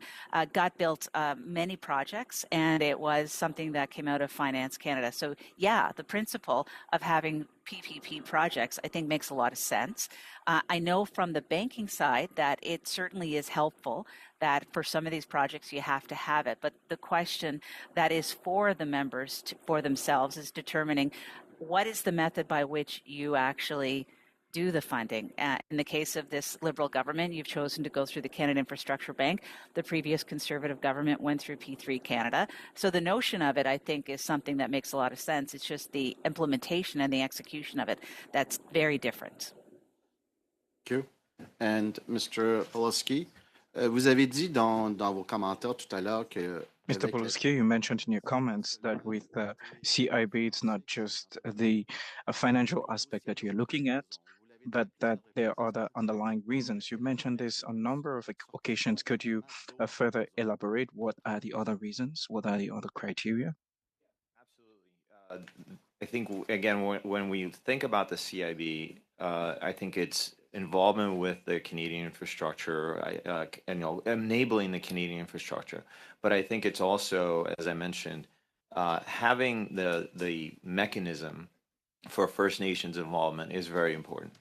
got built many projects, and it was something that came out of Finance Canada. So yeah, the principle of having PPP projects, I think, makes a lot of sense. I know from the banking side that it certainly is helpful that for some of these projects you have to have it. But the question that is for the members for themselves is determining what is the method by which you actually do the funding. In the case of this Liberal government, you've chosen to go through the Canada Infrastructure Bank. The previous Conservative government went through P3 Canada. So the notion of it, I think, is something that makes a lot of sense. It's just the implementation and the execution of it that's very different. Thank you. And Mr. Pulaski, vous avez dit dans vos commentaires tout à l'heure que Mr. Pulaski, you mentioned in your comments that with CIB, it's not just the financial aspect that you're looking at, but that there are other underlying reasons. You mentioned this on a number of occasions. Could you further elaborate? What are the other reasons? What are the other criteria? Absolutely. I think, again, when we think about the CIB, I think it's involvement with the Canadian infrastructure, enabling the Canadian infrastructure. But I think it's also, as I mentioned, having the mechanism for First Nations involvement is very important.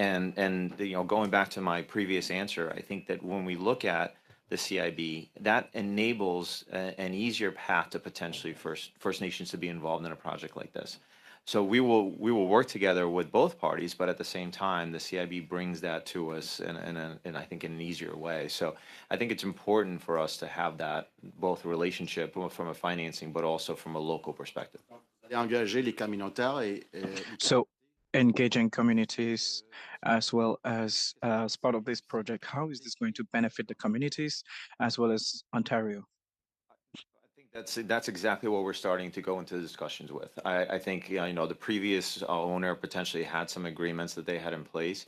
And going back to my previous answer, I think that when we look at the CIB, that enables an easier path to potentially First Nations to be involved in a project like this. So we will work together with both parties, but at the same time, the CIB brings that to us in I think in an easier way. So I think it's important for us to have that both relationship from a financing, but also from a local perspective. Engager les communautaires So, engaging communities as well as part of this project, how is this going to benefit the communities as well as Ontario? I think that's exactly what we're starting to go into discussions with. I think the previous owner potentially had some agreements that they had in place.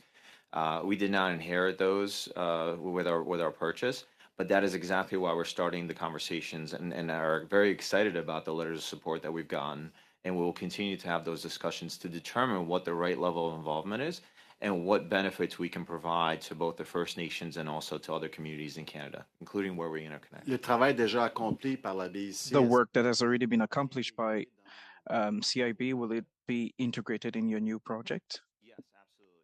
We did not inherit those with our purchase, but that is exactly why we're starting the conversations and are very excited about the letters of support that we've gotten. And we will continue to have those discussions to determine what the right level of involvement is and what benefits we can provide to both the First Nations and also to other communities in Canada, including where we interconnect. Le travail déjà accompli par la BIC. The work that has already been accomplished by CIB, will it be integrated in your new project? Yes, absolutely.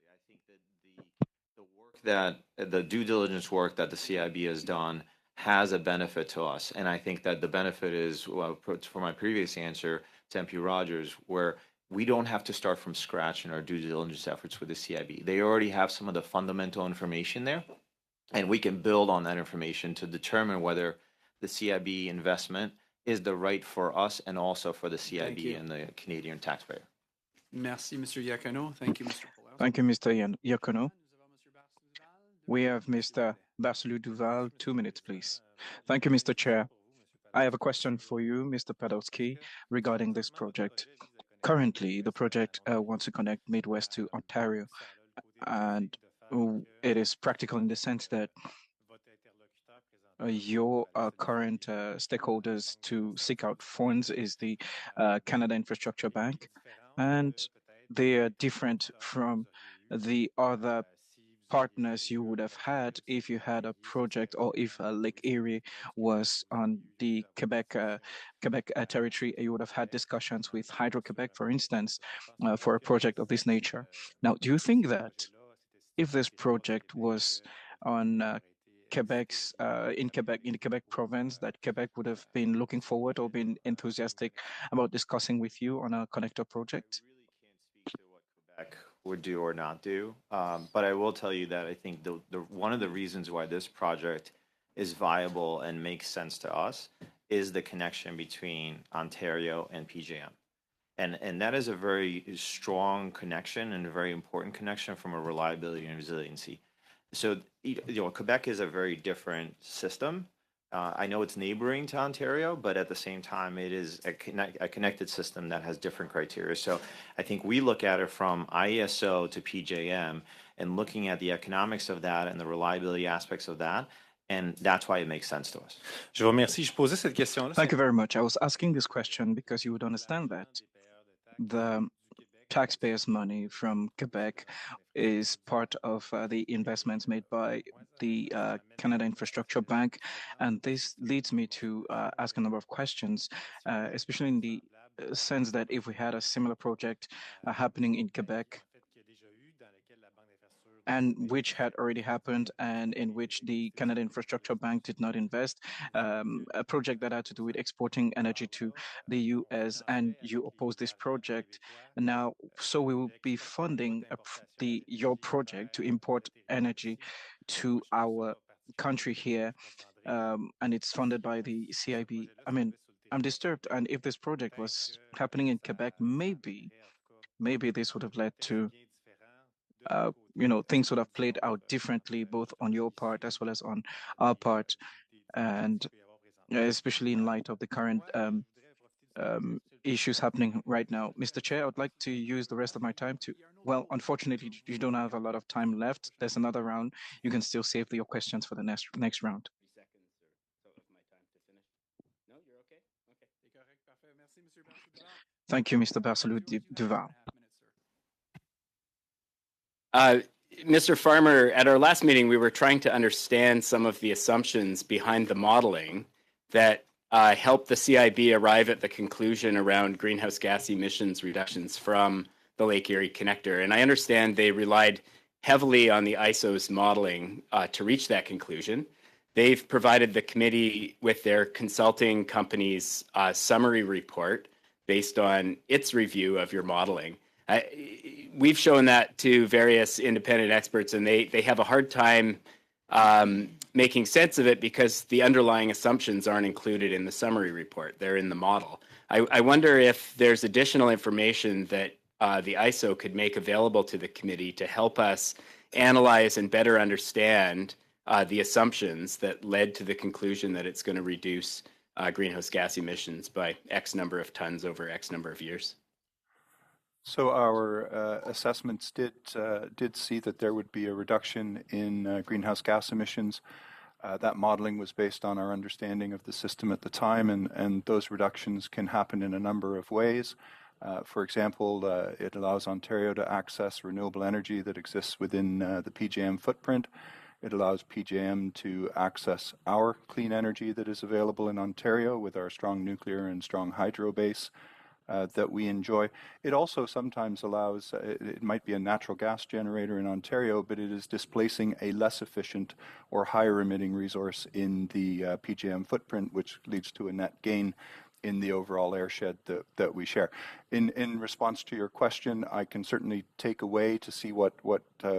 I think that the due diligence work that the CIB has done has a benefit to us. And I think that the benefit is, well, for my previous answer to MP Rogers, where we don't have to start from scratch in our due diligence efforts with the CIB. They already have some of the fundamental information there, and we can build on that information to determine whether the CIB investment is the right for us and also for the CIB and the Canadian taxpayer. Merci, Mr. Iacono. Thank you, Mr. Pulaski. Thank you, Mr. Iacono. We have Mr. Barcelou Duval. 2 minutes, please. Thank you, Mr. Chair. I have a question for you, Mr. Podolsky, regarding this project. Currently, the project wants to connect Midwest to Ontario, and it is practical in the sense that your current stakeholders to seek out funds is the Canada Infrastructure Bank, and they are different from the other partners you would have had if you had a project or if Lake Erie was on the Quebec territory. You would have had discussions with Hydro-Quebec, for instance, for a project of this nature. Now, do you think that if this project was on in the Quebec province, that Quebec would have been looking forward or been enthusiastic about discussing with you on a connector project? Quebec would do or not do. But I will tell you that I think one of the reasons why this project is viable and makes sense to us is the connection between Ontario and PJM. And that is a very strong connection and a very important connection from a reliability and resiliency. So, Quebec is a very different system. I know it's neighboring to Ontario, but at the same time, it is a connected system that has different criteria. So I think we look at it from IESO to PJM and looking at the economics of that and the reliability aspects of that, and that's why it makes sense to us. Je vous remercie. Je posais cette question-là. Thank you very much. I was asking this question because you would understand that the taxpayers' money from Quebec is part of the investments made by the Canada Infrastructure Bank. And this leads me to ask a number of questions, especially in the sense that if we had a similar project happening in Quebec, and which had already happened and in which the Canada Infrastructure Bank did not invest, a project that had to do with exporting energy to the US, and you oppose this project. Now, so we will be funding your project to import energy to our country here, and it's funded by the CIB. I mean, I'm disturbed, and if this project was happening in Quebec, maybe this would have led to things would have played out differently, both on your part as well as on our part, and especially in light of the current issues happening right now. Mr. Chair, I would like to use the rest of my time to, well, unfortunately, you don't have a lot of time left. There's another round. You can still save your questions for the next round. Thank you, Mr. Barcelou Duval. Mr. Farmer, at our last meeting, we were trying to understand some of the assumptions behind the modeling that helped the CIB arrive at the conclusion around greenhouse gas emissions reductions from the Lake Erie connector. And I understand they relied heavily on the ISO's modeling to reach that conclusion. they've provided the committee with their consulting company's summary report based on its review of your modeling. We've shown that to various independent experts, and they have a hard time making sense of it because the underlying assumptions aren't included in the summary report. They're in the model. I wonder if there's additional information that the ISO could make available to the committee to help us analyze and better understand the assumptions that led to the conclusion that it's going to reduce greenhouse gas emissions by X number of tons over X number of years. So our assessments did see that there would be a reduction in greenhouse gas emissions. That modeling was based on our understanding of the system at the time, and those reductions can happen in a number of ways. For example, it allows Ontario to access renewable energy that exists within the PJM footprint. It allows PJM to access our clean energy that is available in Ontario with our strong nuclear and strong hydro base that we enjoy. It also sometimes allows, it might be a natural gas generator in Ontario, but it is displacing a less efficient or higher emitting resource in the PJM footprint, which leads to a net gain in the overall airshed that we share. In response to your question, I can certainly take away to see what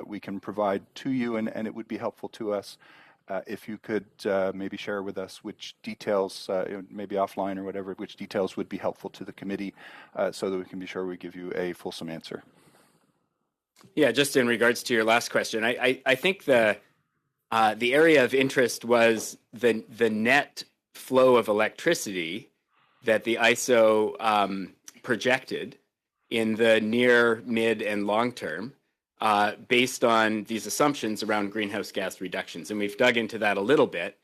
we can provide to you, and it would be helpful to us if you could maybe share with us which details, maybe offline or whatever, which details would be helpful to the committee so that we can be sure we give you a fulsome answer. Yeah, just in regards to your last question, I think the area of interest was the net flow of electricity that the ISO projected in the near, mid, and long term based on these assumptions around greenhouse gas reductions. And we've dug into that a little bit.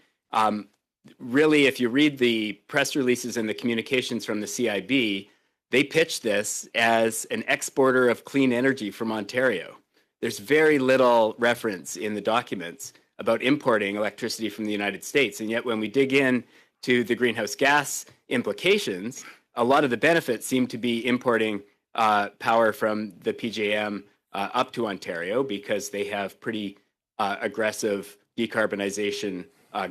Really, if you read the press releases and the communications from the CIB, they pitch this as an exporter of clean energy from Ontario. There's very little reference in the documents about importing electricity from the United States. And yet when we dig in to the greenhouse gas implications, a lot of the benefits seem to be importing power from the PJM up to Ontario because they have pretty aggressive decarbonization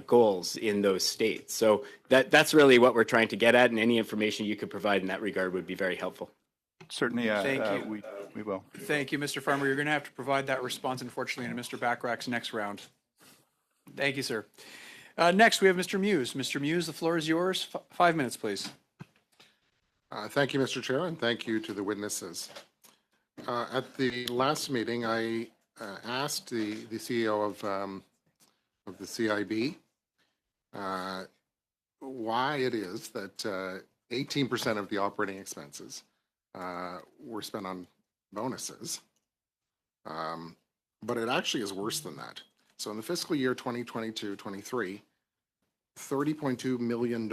goals in those states. So that's really what we're trying to get at, and any information you could provide in that regard would be very helpful. Certainly, Thank you. We will. Thank you, Mr. Farmer. You're going to have to provide that response, unfortunately, in Mr. Bachrach's next round. Thank you, sir. Next, we have Mr. Muse. Mr. Muse, the floor is yours. 5 minutes, please. Thank you, Mr. Chair, and thank you to the witnesses. At the last meeting, I asked the CEO of the CIB why it is that 18% of the operating expenses were spent on bonuses, but it actually is worse than that. So in the fiscal year 2022-23, $30.2 million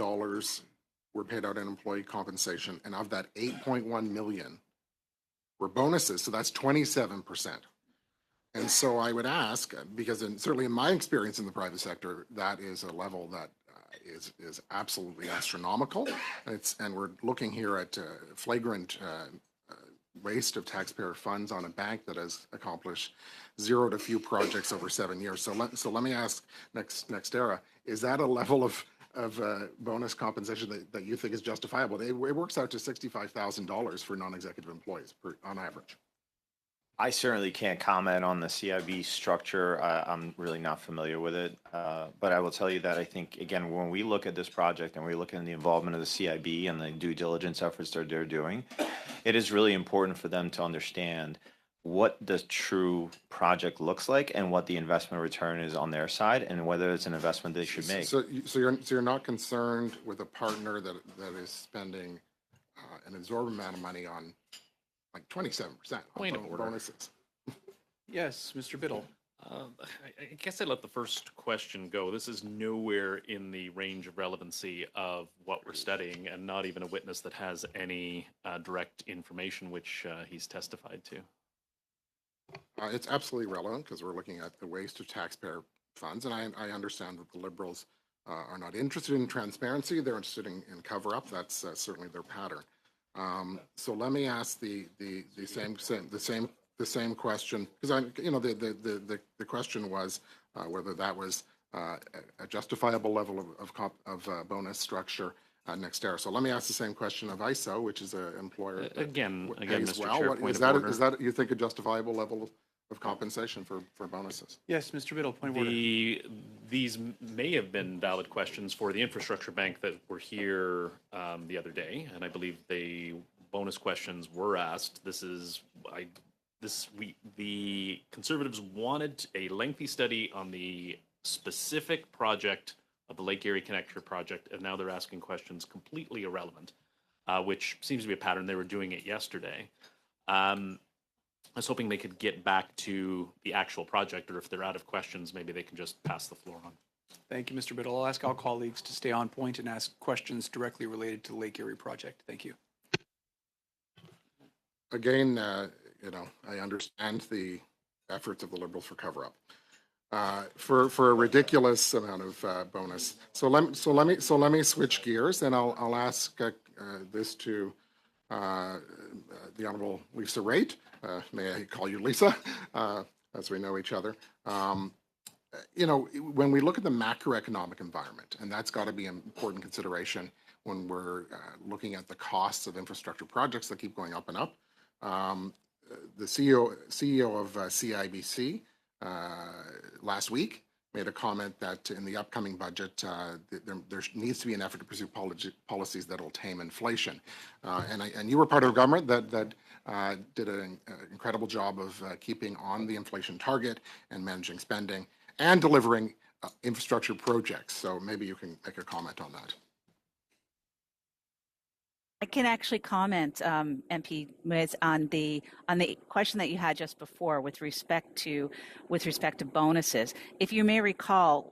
were paid out in employee compensation, and of that, 8.1 million were bonuses. So that's 27%. And so I would ask, because certainly in my experience in the private sector, that is a level that is absolutely astronomical. And we're looking here at flagrant waste of taxpayer funds on a bank that has accomplished zero to few projects over 7 years. So let me ask NextEra, is that a level of bonus compensation that you think is justifiable? It works out to $65,000 for non-executive employees on average. I certainly can't comment on the CIB structure. I'm really not familiar with it. But I will tell you that I think, again, when we look at this project and we look at the involvement of the CIB and the due diligence efforts that they're doing, it is really important for them to understand what the true project looks like and what the investment return is on their side and whether it's an investment they should make. So you're not concerned with a partner that is spending an exorbitant amount of money on like 27% on bonuses? Yes, Mr. Biddle. I guess I let the first question go. This is nowhere in the range of relevancy of what we're studying, and not even a witness that has any direct information which he's testified to. It's absolutely relevant because we're looking at the waste of taxpayer funds, and I understand that the Liberals are not interested in transparency. They're interested in cover-up. That's certainly their pattern. So let me ask the same question, because the question was whether that was a justifiable level of bonus structure next year. So let me ask the same question of ISO, which is an employer Again, pays Mr. well. Chair, What, point is of that order. is that you think a justifiable level of compensation for bonuses? Yes, Mr. Biddle, point of order. These may have been valid questions for the infrastructure bank that were here the other day, and I believe the bonus questions were asked. The Conservatives wanted a lengthy study on the specific project of the Lake Erie Connector project, and now they're asking questions completely irrelevant, which seems to be a pattern. They were doing it yesterday. I was hoping they could get back to the actual project, or if they're out of questions, maybe they can just pass the floor on. Thank you, Mr. Biddle. I'll ask all colleagues to stay on point and ask questions directly related to the Lake Erie project. Thank you. Again, I understand the efforts of the Liberals for cover-up. For a ridiculous amount of bonus. So let me switch gears, and I'll ask this to the Honourable Lisa Raitt. May I call you Lisa, as we know each other. When we look at the macroeconomic environment, and that's got to be an important consideration when we're looking at the costs of infrastructure projects that keep going up and up. The CEO of CIBC last week made a comment that in the upcoming budget, there needs to be an effort to pursue policies that will tame inflation. And you were part of a government that did an incredible job of keeping on the inflation target and managing spending and delivering infrastructure projects. So maybe you can make a comment on that. I can actually comment, MP Miz, on the question that you had just before with respect to bonuses. If you may recall,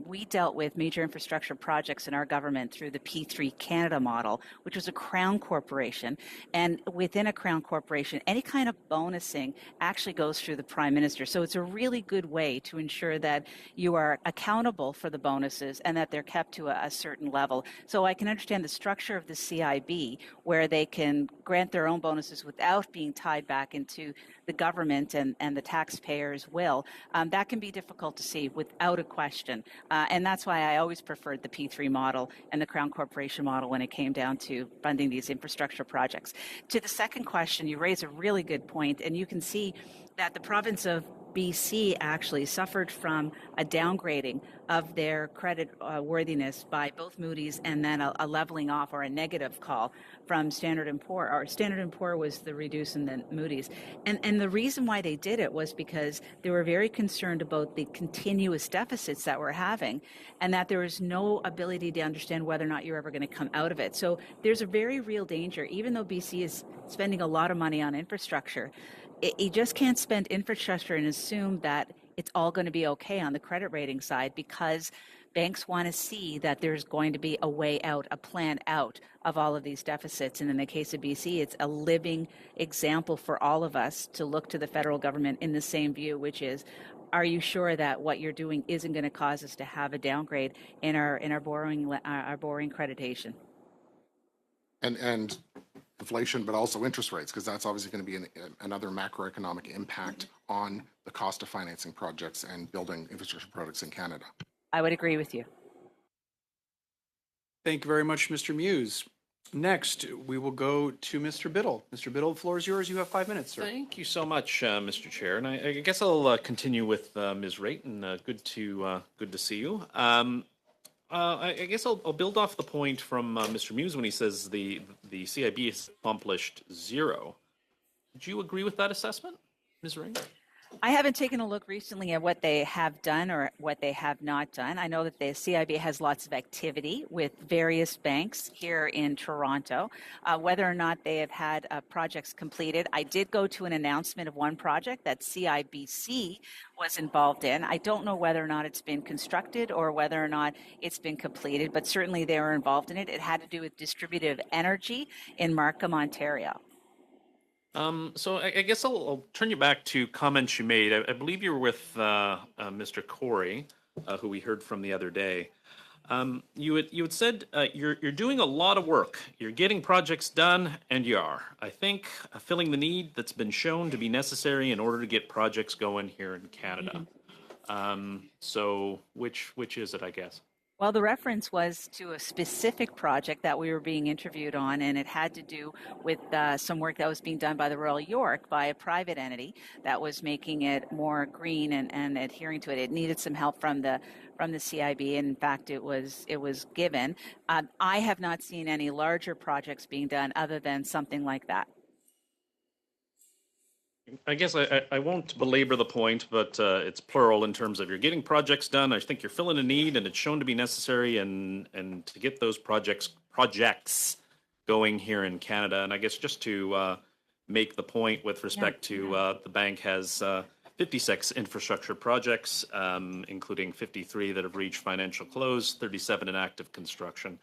we dealt with major infrastructure projects in our government through the P3 Canada model, which was a Crown corporation. And within a Crown corporation, any kind of bonusing actually goes through the Prime Minister. So it's a really good way to ensure that you are accountable for the bonuses and that they're kept to a certain level. So I can understand the structure of the CIB, where they can grant their own bonuses without being tied back into the government and the taxpayers' will. That can be difficult to see without a question. And that's why I always preferred the P3 model and the Crown Corporation model when it came down to funding these infrastructure projects. To the second question, you raise a really good point, and you can see that the province of BC actually suffered from a downgrading of their credit worthiness by both Moody's and then a leveling off or a negative call from Standard & Poor. Or Standard & Poor was the reduce and then Moody's. And the reason why they did it was because they were very concerned about the continuous deficits that we're having and that there was no ability to understand whether or not you're ever going to come out of it. So there's a very real danger, even though BC is spending a lot of money on infrastructure, you just can't spend infrastructure and assume that it's all going to be okay on the credit rating side, because banks want to see that there's going to be a way out, a plan out of all of these deficits. And in the case of BC, it's a living example for all of us to look to the federal government in the same view, which is, are you sure that what you're doing isn't going to cause us to have a downgrade in our borrowing accreditation? And inflation, but also interest rates, because that's obviously going to be another macroeconomic impact on the cost of financing projects and building infrastructure projects in Canada. I would agree with you. Thank you very much, Mr. Muse. Next, we will go to Mr. Biddle. Mr. Biddle, the floor is yours. You have 5 minutes, sir. Thank you so much, Mr. Chair. And I guess I'll continue with Ms. Raitt, and good to see you. I guess I'll build off the point from Mr. Muse when he says the CIB has accomplished zero. Do you agree with that assessment, Ms. Raitt? I haven't taken a look recently at what they have done or what they have not done. I know that the CIB has lots of activity with various banks here in Toronto. Whether or not they have had projects completed, I did go to an announcement of one project that CIBC was involved in. I don't know whether or not it's been constructed or whether or not it's been completed, but certainly they were involved in it. It had to do with distributed energy in Markham, Ontario. So I guess I'll turn you back to comments you made. I believe you were with Mr. Corey, who we heard from the other day. You had said you're doing a lot of work. You're getting projects done, and you are. I think filling the need that's been shown to be necessary in order to get projects going here in Canada. So which is it, I guess? Well, the reference was to a specific project that we were being interviewed on, and it had to do with some work that was being done by the Royal York by a private entity that was making it more green and adhering to it. It needed some help from the CIB, and in fact, it was given. I have not seen any larger projects being done other than something like that. I guess I won't belabor the point, but it's plural in terms of you're getting projects done. I think you're filling a need, and it's shown to be necessary, and to get those projects going here in Canada. And I guess just to make the point with respect to the bank has 56 infrastructure projects, including 53 that have reached financial close, 37 in active construction.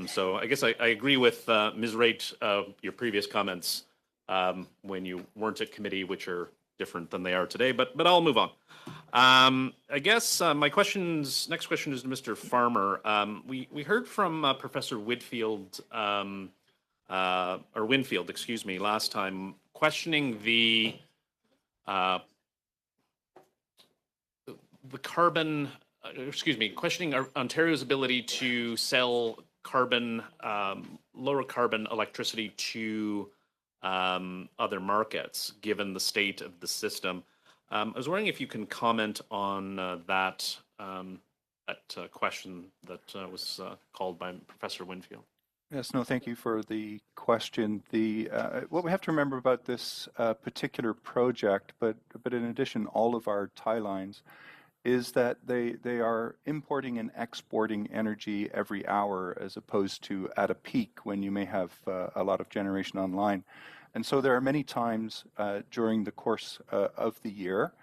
So I guess I agree with Ms. Raitt, your previous comments. When you weren't at committee, which are different than they are today, but I'll move on. I guess my next question is to Mr. Farmer. We heard from Professor Winfield, excuse me, last time, questioning the carbon, questioning Ontario's ability to sell carbon, lower carbon electricity to other markets, given the state of the system. I was wondering if you can comment on that question that was called by Professor Winfield. Yes, no, thank you for the question. What we have to remember about this particular project, but in addition, all of our tie lines, is that they are importing and exporting energy every hour as opposed to at a peak when you may have a lot of generation online. And so there are many times during the course of the year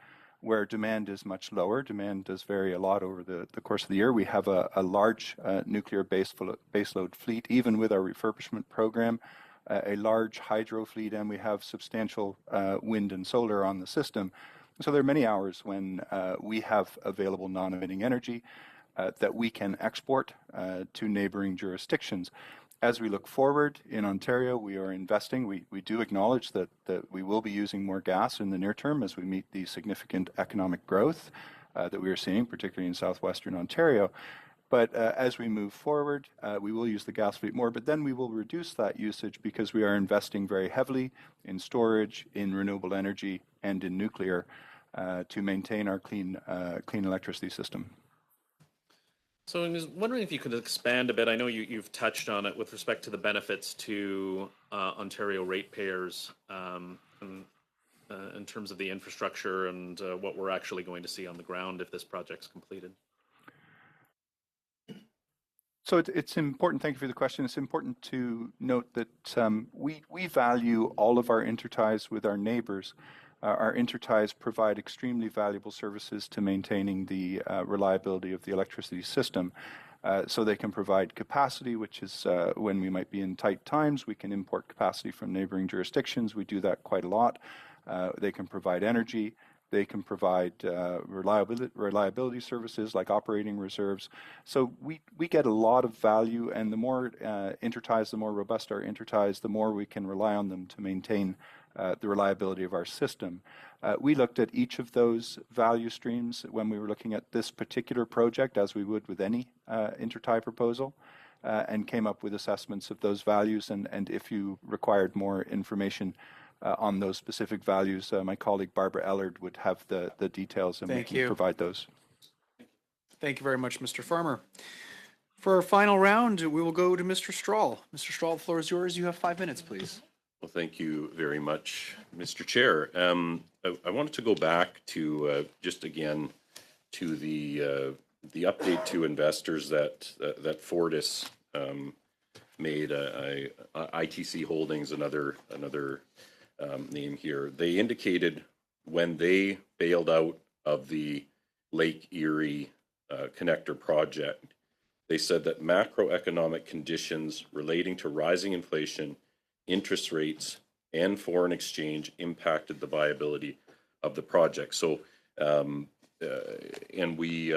where demand is much lower. Demand does vary a lot over the course of the year. We have a large nuclear baseload fleet, even with our refurbishment program, a large hydro fleet, and we have substantial wind and solar on the system. So there are many hours when we have available non-emitting energy that we can export to neighboring jurisdictions. As we look forward in Ontario, we are investing. We do acknowledge that we will be using more gas in the near term as we meet the significant economic growth that we are seeing, particularly in southwestern Ontario. But as we move forward, we will use the gas fleet more, but then we will reduce that usage because we are investing very heavily in storage, in renewable energy, and in nuclear to maintain our clean electricity system. So I was wondering if you could expand a bit. I know you've touched on it with respect to the benefits to Ontario ratepayers in terms of the infrastructure and what we're actually going to see on the ground if this project's completed. So it's important, thank you for the question. It's important to note that we value all of our interties with our neighbors. Our interties provide extremely valuable services to maintaining the reliability of the electricity system. So they can provide capacity, which is when we might be in tight times, we can import capacity from neighboring jurisdictions. We do that quite a lot. They can provide energy. They can provide reliability services like operating reserves. So we get a lot of value, and the more interties, the more robust our interties, the more we can rely on them to maintain the reliability of our system. We looked at each of those value streams when we were looking at this particular project, as we would with any intertie proposal, and came up with assessments of those values. And if you required more information on those specific values, my colleague Barbara Ellard would have the details, and we can provide those. Thank you very much, Mr. Farmer. For our final round, we will go to Mr. Strahl. Mr. Strahl, the floor is yours. You have 5 minutes, please. Well, thank you very much, Mr. Chair. I wanted to go back to just again to the update to investors that Fortis made. ITC Holdings, another name here. They indicated when they bailed out of the Lake Erie connector project, they said that macroeconomic conditions relating to rising inflation, interest rates, and foreign exchange impacted the viability of the project. So, and we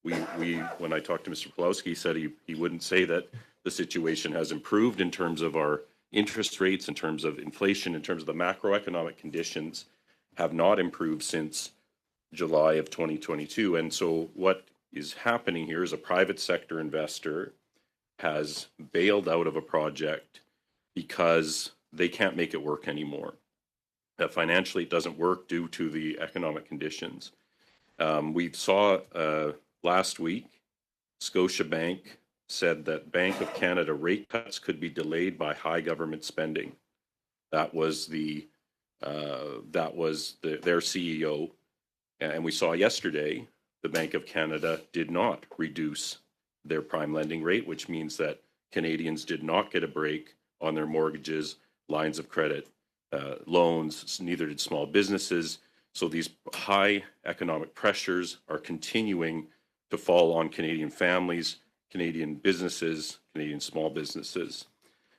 when I talked to Mr. Pawlowski, he said he wouldn't say that the situation has improved in terms of our interest rates, in terms of inflation, in terms of the macroeconomic conditions have not improved since July of 2022. And so what is happening here is a private sector investor has bailed out of a project because they can't make it work anymore. Financially, it doesn't work due to the economic conditions. We saw last week, Scotiabank said that Bank of Canada rate cuts could be delayed by high government spending. That was their CEO. And we saw yesterday the Bank of Canada did not reduce their prime lending rate, which means that Canadians did not get a break on their mortgages, lines of credit, loans, neither did small businesses. So these high economic pressures are continuing to fall on Canadian families, Canadian businesses, Canadian small businesses.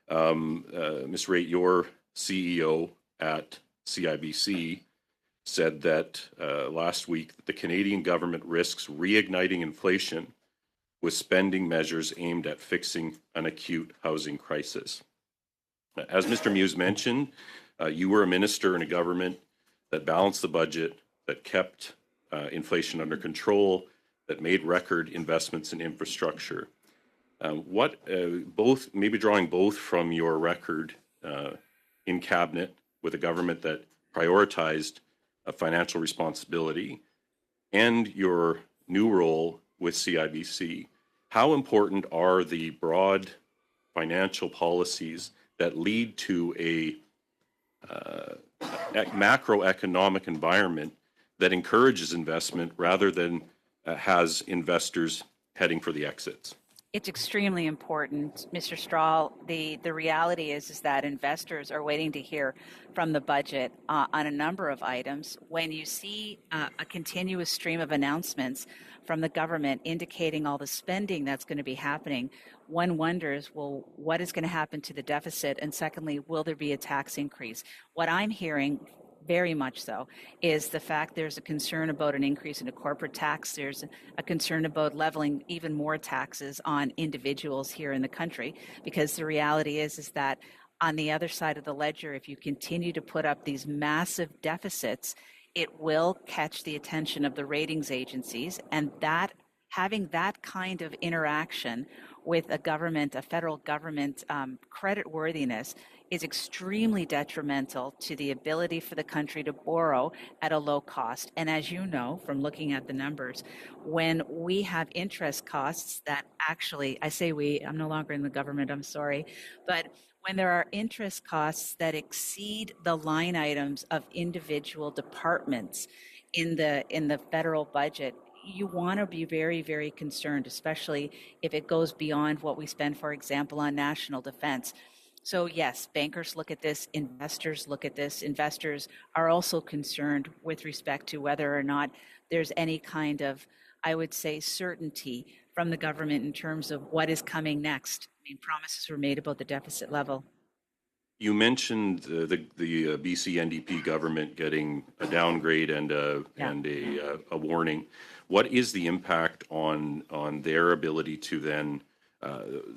Ms. Raitt, your CEO at CIBC said that last week that the Canadian government risks reigniting inflation with spending measures aimed at fixing an acute housing crisis. As Mr. Muse mentioned, you were a minister in a government that balanced the budget, that kept inflation under control, that made record investments in infrastructure. Maybe drawing both from your record in cabinet with a government that prioritized financial responsibility and your new role with CIBC, how important are the broad financial policies that lead to a macroeconomic environment that encourages investment rather than has investors heading for the exits? It's extremely important, Mr. Strahl. The reality is that investors are waiting to hear from the budget on a number of items. When you see a continuous stream of announcements from the government indicating all the spending that's going to be happening, one wonders, well, what is going to happen to the deficit? And secondly, will there be a tax increase? What I'm hearing very much so, is the fact there's a concern about an increase in a corporate tax. There's a concern about leveling even more taxes on individuals here in the country, because the reality is that on the other side of the ledger, if you continue to put up these massive deficits, it will catch the attention of the ratings agencies, and that having that kind of interaction with a government, a federal government creditworthiness is extremely detrimental to the ability for the country to borrow at a low cost. And as you know, from looking at the numbers, when we have interest costs that actually, I say we, I'm no longer in the government, I'm sorry, but when there are interest costs that exceed the line items of individual departments in the federal budget, you want to be very, very concerned, especially if it goes beyond what we spend, for example, on national defense. So yes, bankers look at this, investors look at this. Investors are also concerned with respect to whether or not there's any kind of, I would say, certainty from the government in terms of what is coming next. I mean, promises were made about the deficit level. You mentioned the BC NDP government getting a downgrade and a warning. What is the impact on their ability to then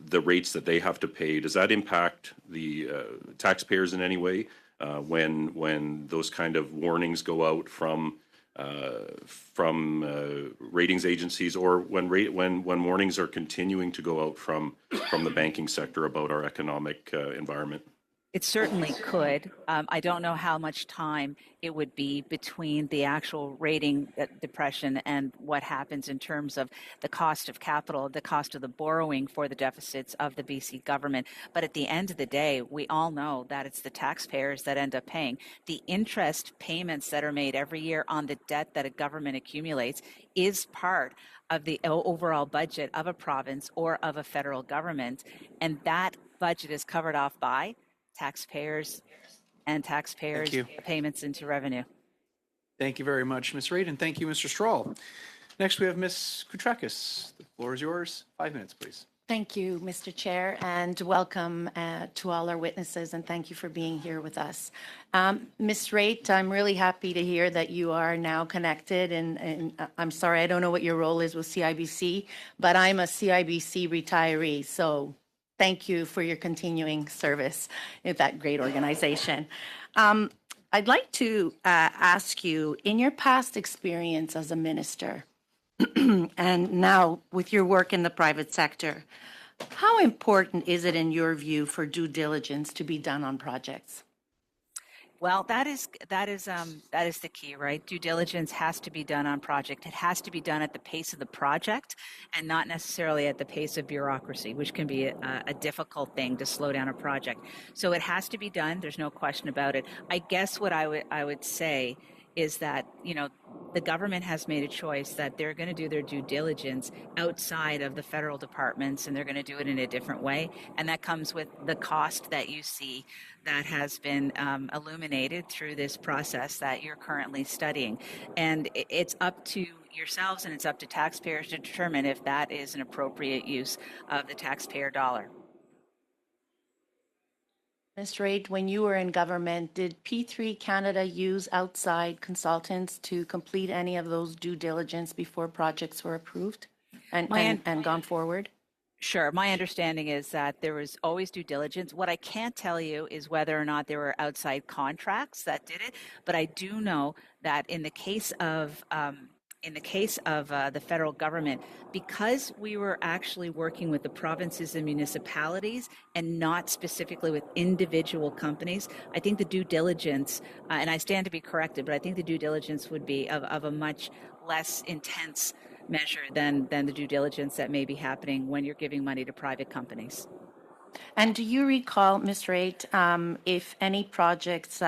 the rates that they have to pay? Does that impact the taxpayers in any way when those kind of warnings go out from ratings agencies, or when warnings are continuing to go out from the banking sector about our economic environment? It certainly could. I don't know how much time it would be between the actual rating depression and what happens in terms of the cost of capital, the cost of the borrowing for the deficits of the BC government. But at the end of the day, we all know that it's the taxpayers that end up paying. The interest payments that are made every year on the debt that a government accumulates is part of the overall budget of a province or of a federal government. And that budget is covered off by taxpayers and taxpayers' payments into revenue. Thank you very much, Ms. Raitt, and thank you, Mr. Strahl. Next, we have Ms. Koutrakis. The floor is yours. 5 minutes, please. Thank you, Mr. Chair, and welcome to all our witnesses, and thank you for being here with us. Ms. Raitt, I'm really happy to hear that you are now connected, and I'm sorry, I don't know what your role is with CIBC, but I'm a CIBC retiree, so thank you for your continuing service with that great organization. I'd like to ask you, in your past experience as a minister, and now with your work in the private sector, how important is it in your view for due diligence to be done on projects? Well, that is the key, right? Due diligence has to be done on project. It has to be done at the pace of the project and not necessarily at the pace of bureaucracy, which can be a difficult thing to slow down a project. So it has to be done. There's no question about it. I guess what I would say is that, the government has made a choice that they're going to do their due diligence outside of the federal departments, and they're going to do it in a different way. And that comes with the cost that you see that has been illuminated through this process that you're currently studying. And it's up to yourselves and it's up to taxpayers to determine if that is an appropriate use of the taxpayer dollar. Ms. Raitt, when you were in government, did P3 Canada use outside consultants to complete any of those due diligence before projects were approved and gone forward? Sure. My understanding is that there was always due diligence. What I can't tell you is whether or not there were outside contracts that did it, but I do know that in the case of the federal government, because we were actually working with the provinces and municipalities and not specifically with individual companies, I think the due diligence, and I stand to be corrected, but I think the due diligence would be of a much less intense measure than the due diligence that may be happening when you're giving money to private companies. And do you recall, Ms. Raitt, if any projects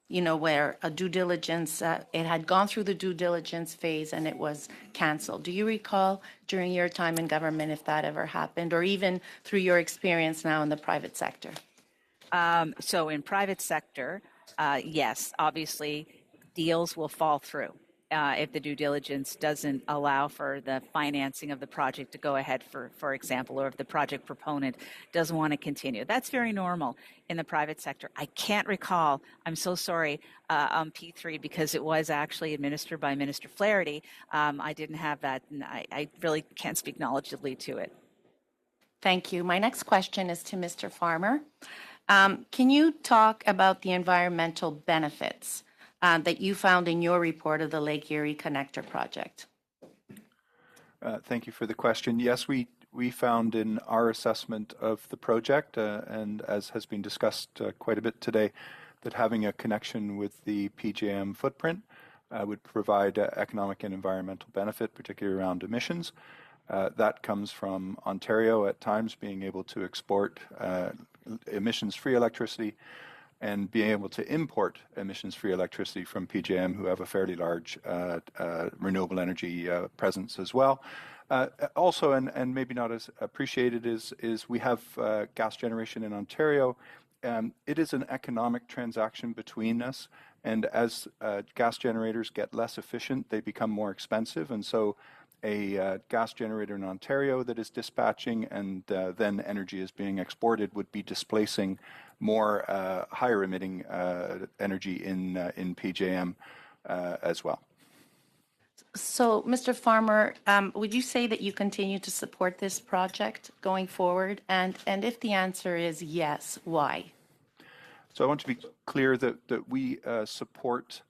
where a due diligence, it had gone through the due diligence phase and it was canceled. Do you recall during your time in government if that ever happened, or even through your experience now in the private sector? So in private sector, yes, obviously deals will fall through. If the due diligence doesn't allow for the financing of the project to go ahead, for example, or if the project proponent doesn't want to continue. That's very normal in the private sector. I can't recall, I'm so sorry, on P3 because it was actually administered by Minister Flaherty. I didn't have that, and I really can't speak knowledgeably to it. Thank you. My next question is to Mr. Farmer. Can you talk about the environmental benefits that you found in your report of the Lake Erie Connector project? Thank you for the question. Yes, we found in our assessment of the project, and as has been discussed quite a bit today, that having a connection with the PJM footprint would provide economic and environmental benefit, particularly around emissions. That comes from Ontario at times being able to export emissions-free electricity and being able to import emissions-free electricity from PJM, who have a fairly large renewable energy presence as well. Also, and maybe not as appreciated, is we have gas generation in Ontario. It is an economic transaction between us, and as gas generators get less efficient, they become more expensive, and so a gas generator in Ontario that is dispatching and then energy is being exported would be displacing more higher emitting energy in PJM as well. So, Mr. Farmer, would you say that you continue to support this project going forward? And if the answer is yes, why? So I want to be clear that we support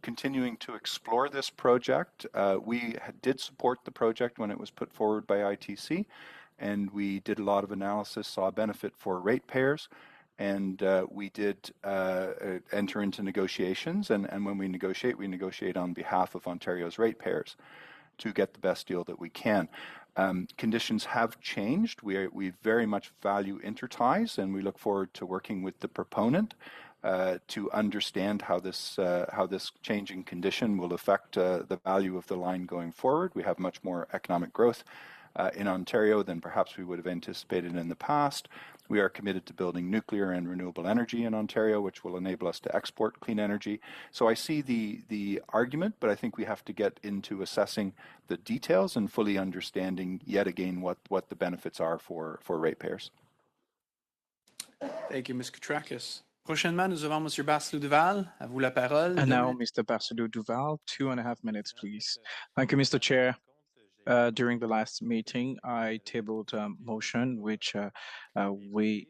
continuing to explore this project. We did support the project when it was put forward by ITC, and we did a lot of analysis, saw a benefit for ratepayers, and we did enter into negotiations. And when we negotiate on behalf of Ontario's ratepayers to get the best deal that we can. Conditions have changed. We very much value interties, and we look forward to working with the proponent to understand how this changing condition will affect the value of the line going forward. We have much more economic growth in Ontario than perhaps we would have anticipated in the past. We are committed to building nuclear and renewable energy in Ontario, which will enable us to export clean energy. So I see the argument, but I think we have to get into assessing the details and fully understanding yet again what the benefits are for ratepayers. Thank you, Ms. Koutrakis. Prochainement, nous avons M. Barcelou-Duval. À vous la parole. And now, Mr. Barcelou-Duval, 2.5 minutes, please. Thank you, Mr. Chair. During the last meeting, I tabled a motion which we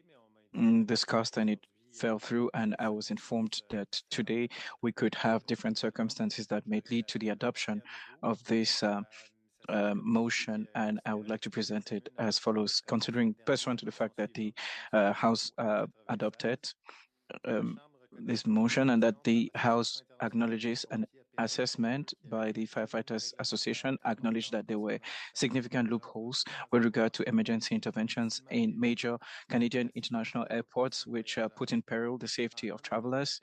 discussed, and it fell through, and I was informed that today we could have different circumstances that may lead to the adoption of this motion, and I would like to present it as follows. Considering pursuant to the fact that the House adopted this motion and that the House acknowledges an assessment by the Firefighters Association, acknowledged that there were significant loopholes with regard to emergency interventions in major Canadian international airports, which put in peril the safety of travelers,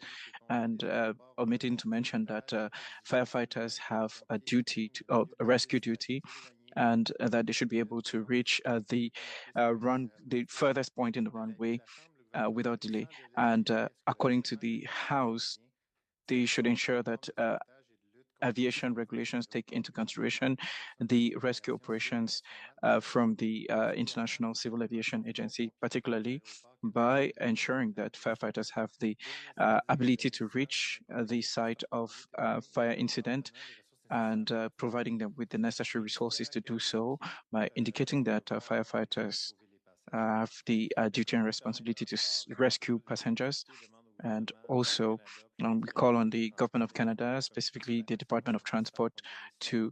and omitting to mention that firefighters have a duty, a rescue duty, and that they should be able to reach the furthest point in the runway without delay. And according to the House, they should ensure that aviation regulations take into consideration the rescue operations from the International Civil Aviation Agency, particularly by ensuring that firefighters have the ability to reach the site of fire incident and providing them with the necessary resources to do so, by indicating that firefighters have the duty and responsibility to rescue passengers. And also, we call on the Government of Canada, specifically the Department of Transport, to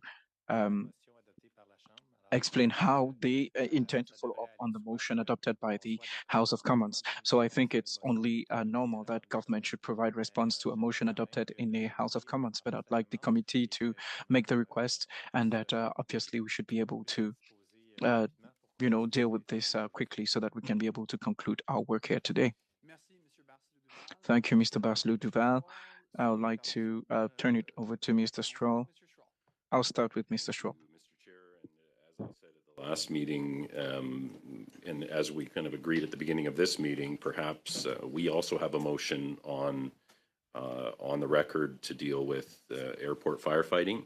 explain how they intend to follow up on the motion adopted by the House of Commons. So I think it's only normal that government should provide response to a motion adopted in the House of Commons. But I'd like the committee to make the request, and that obviously we should be able to deal with this quickly so that we can be able to conclude our work here today. Thank you, Mr. Barcelou Duval. I would like to turn it over to Mr. Stroll. I'll start with Mr. Stroll. Mr. Chair, and as I said at the last meeting, and as we kind of agreed at the beginning of this meeting, perhaps we also have a motion on the record to deal with airport firefighting.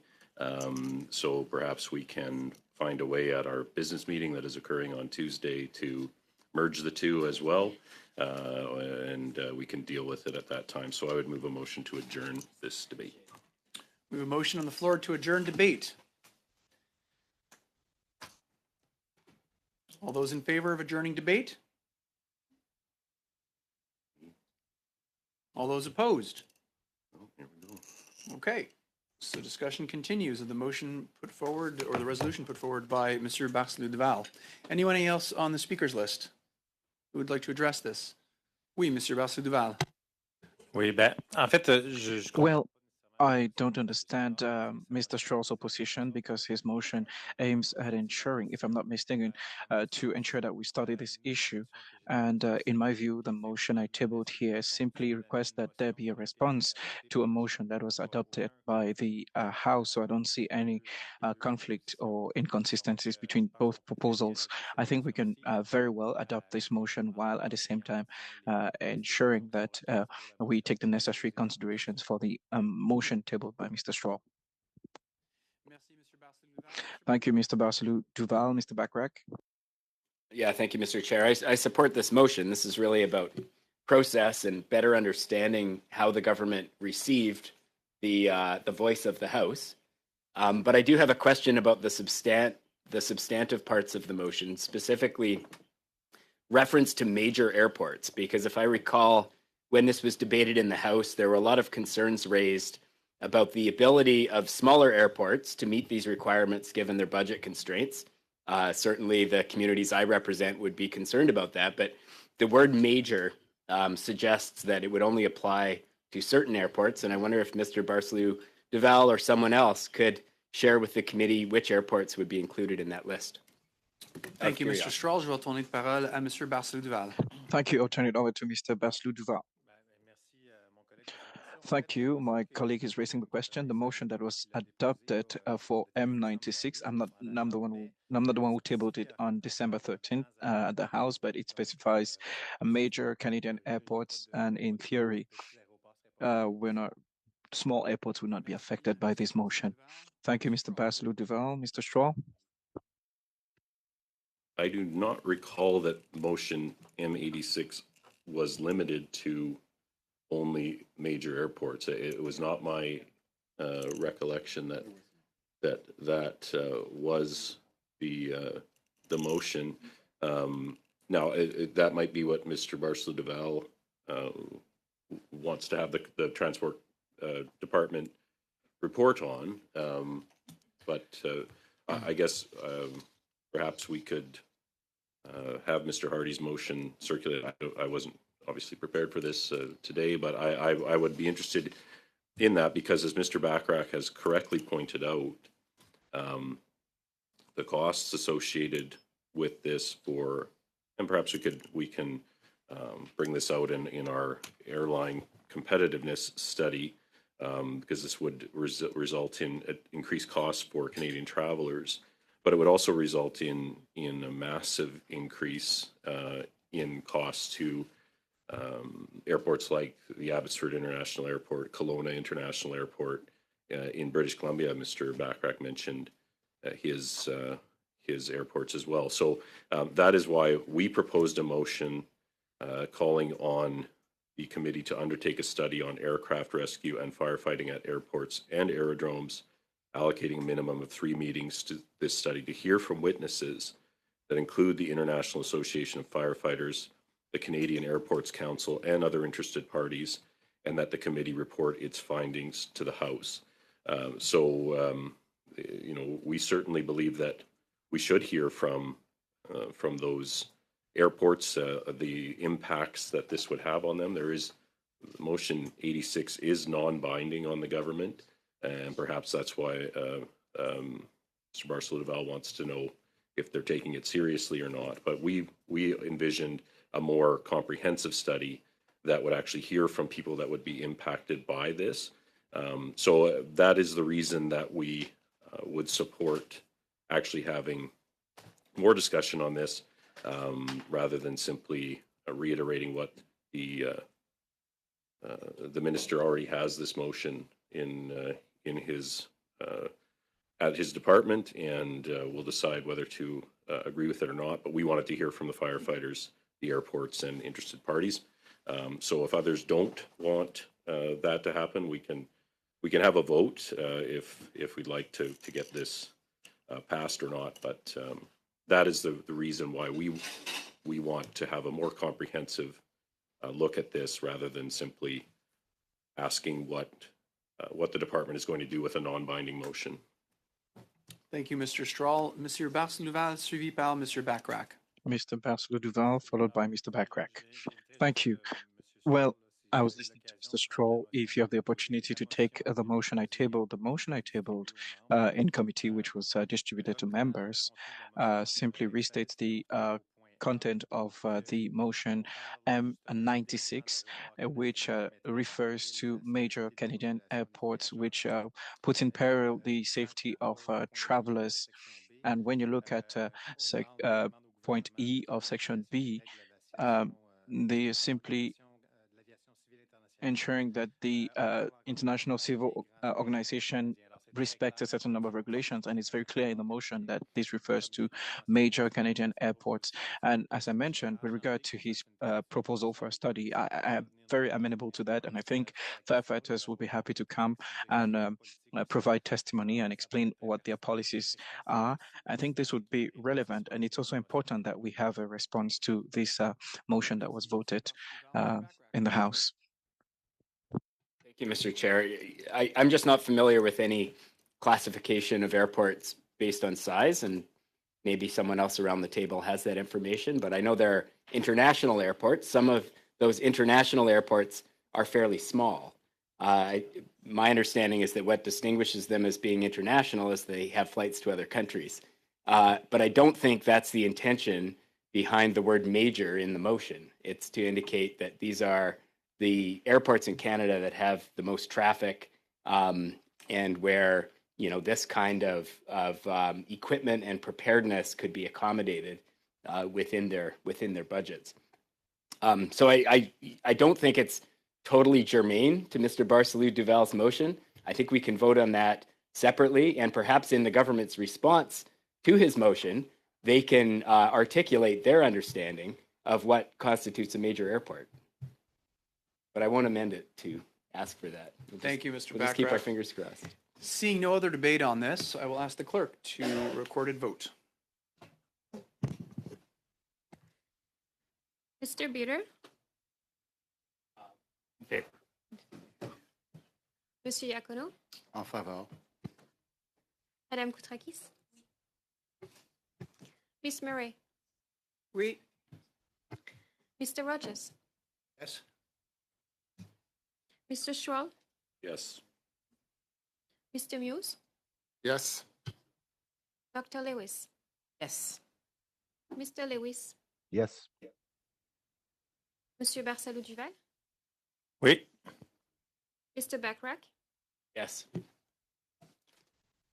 So perhaps we can find a way at our business meeting that is occurring on Tuesday to merge the two as well, and we can deal with it at that time. So I would move a motion to adjourn this debate. We have a motion on the floor to adjourn debate. All those in favor of adjourning debate? All those opposed? Oh, here we go. Okay. So discussion continues of the motion put forward, or the resolution put forward by Monsieur Barcelou Duval. Anyone else on the speakers list who would like to address this? Oui, Monsieur Barcelou Duval. Oui, ben, en fait, je Well, I don't understand Mr. Stroll's opposition, because his motion aims at ensuring, if I'm not mistaken, to ensure that we study this issue. And in my view, the motion I tabled here simply requests that there be a response to a motion that was adopted by the House. So I don't see any conflict or inconsistencies between both proposals. I think we can very well adopt this motion while at the same time ensuring that we take the necessary considerations for the motion tabled by Mr. Stroll. Thank you, Mr. Barcelou Duval. Mr. Backrack. Yeah, thank you, Mr. Chair. I support this motion. This is really about process and better understanding how the government received the voice of the House. But I do have a question about the substantive parts of the motion, specifically reference to major airports, because if I recall, when this was debated in the House, there were a lot of concerns raised about the ability of smaller airports to meet these requirements given their budget constraints. Certainly the communities I represent would be concerned about that, but the word major suggests that it would only apply to certain airports, and I wonder if Mr. Barcelou Duval or someone else could share with the committee which airports would be included in that list. Thank you, Mr. Stroll. Je vais tourner la parole à Monsieur Barcelou Duval. Thank you. I'll turn it over to Mr. Barcelou Duval. Thank you. My colleague is raising the question. The motion that was adopted for M96, I'm not the one who tabled it on December 13th at the House, but it specifies major Canadian airports, and in theory, small airports will not be affected by this motion. Thank you, Mr. Barcelou Duval. Mr. Stroll. I do not recall that motion M86 was limited to only major airports. It was not my recollection that was the motion. Now that might be what Mr. Barcelou Duval wants to have the transport department report on. But I guess perhaps we could have Mr. Hardy's motion circulated. I wasn't obviously prepared for this today, but I would be interested in that because, as Mr. Bachrach has correctly pointed out, the costs associated with this and perhaps we can bring this out in our airline competitiveness study, because this would result in increased costs for Canadian travelers, but it would also result in a massive increase in costs to airports like the Abbotsford International Airport, Kelowna International Airport. In British Columbia, Mr. Bachrach mentioned his airports as well. So that is why we proposed a motion calling on the committee to undertake a study on aircraft rescue and firefighting at airports and aerodromes, allocating a minimum of 3 meetings to this study to hear from witnesses that include the International Association of Firefighters, the Canadian Airports Council, and other interested parties, and that the committee report its findings to the House. We certainly believe that we should hear from those airports, the impacts that this would have on them. Motion 86 is non-binding on the government, and perhaps that's why Mr. Barcelou-Duval wants to know if they're taking it seriously or not. But we envisioned a more comprehensive study that would actually hear from people that would be impacted by this. So that is the reason that we would support actually having more discussion on this, rather than simply reiterating what the minister already has this motion in his at his department, and we'll decide whether to agree with it or not. But we wanted to hear from the firefighters, the airports, and interested parties. So if others don't want that to happen, we can have a vote if we'd like to get this passed or not. But that is the reason why we want to have a more comprehensive look at this, rather than simply asking what the department is going to do with a non-binding motion. Thank you, Mr. Strahl. Monsieur Barcelou-Duval, suivi par Monsieur Bachrach. Mr. Barcelou-Duval, followed by Mr. Bachrach. Thank you. Well, I was listening to Mr. Strahl. If you have the opportunity to take the motion I tabled in committee, which was distributed to members, simply restates the content of the motion M96, which refers to major Canadian airports, which puts in peril the safety of travelers. And when you look at point E of section B, they simply ensuring that the International Civil Organization respects a certain number of regulations, and it's very clear in the motion that this refers to major Canadian airports. And as I mentioned, with regard to his proposal for a study, I am very amenable to that, and I think firefighters will be happy to come and provide testimony and explain what their policies are. I think this would be relevant, and it's also important that we have a response to this motion that was voted in the House. Thank you, Mr. Chair. I'm just not familiar with any classification of airports based on size, and maybe someone else around the table has that information, but I know there are international airports. Some of those international airports are fairly small. My understanding is that what distinguishes them as being international is they have flights to other countries. But I don't think that's the intention behind the word major in the motion. It's to indicate that these are the airports in Canada that have the most traffic, and where this kind of equipment and preparedness could be accommodated within their budgets. So I don't think it's totally germane to Mr. Barcelou-Duval's motion. I think we can vote on that separately, and perhaps in the government's response to his motion, they can articulate their understanding of what constitutes a major airport. But I won't amend it to ask for that. Thank you, Mr. We'll just keep our Bachrach. fingers crossed. Seeing no other debate on this, I will ask the clerk to recorded vote. Mr. Beater, favor. Monsieur Iacono, En faveur. Madame Koutrakis, Miss Murray, Oui. Mr. Rogers, Yes. Mr. Schwal, Yes. Mr. Muse, Yes. Dr. Lewis, Yes. Mr. Lewis, Yes. Monsieur Barsalou-Duval, Oui. Mr. Backrack, Yes.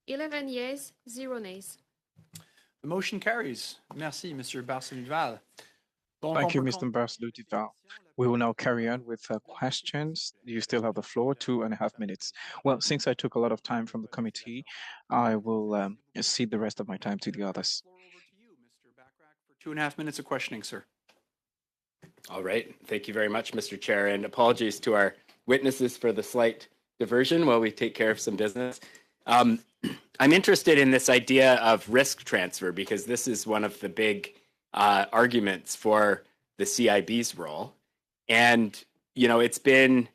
11 yeas, 0 nays. The motion carries. Merci, Mr. Barcelona. Thank you, Mr. Barcelona. We will now carry on with questions. You still have the floor, 2.5 minutes. Well, since I took a lot of time from the committee, I will cede the rest of my time to the others. Floor over to you, Mr. Backrack, for 2.5 minutes of questioning, sir. All right. Thank you very much, Mr. Chair, and apologies to our witnesses for the slight diversion while we take care of some business. I'm interested in this idea of risk transfer because this is one of the big arguments for the CIB's role. And, you know, it's been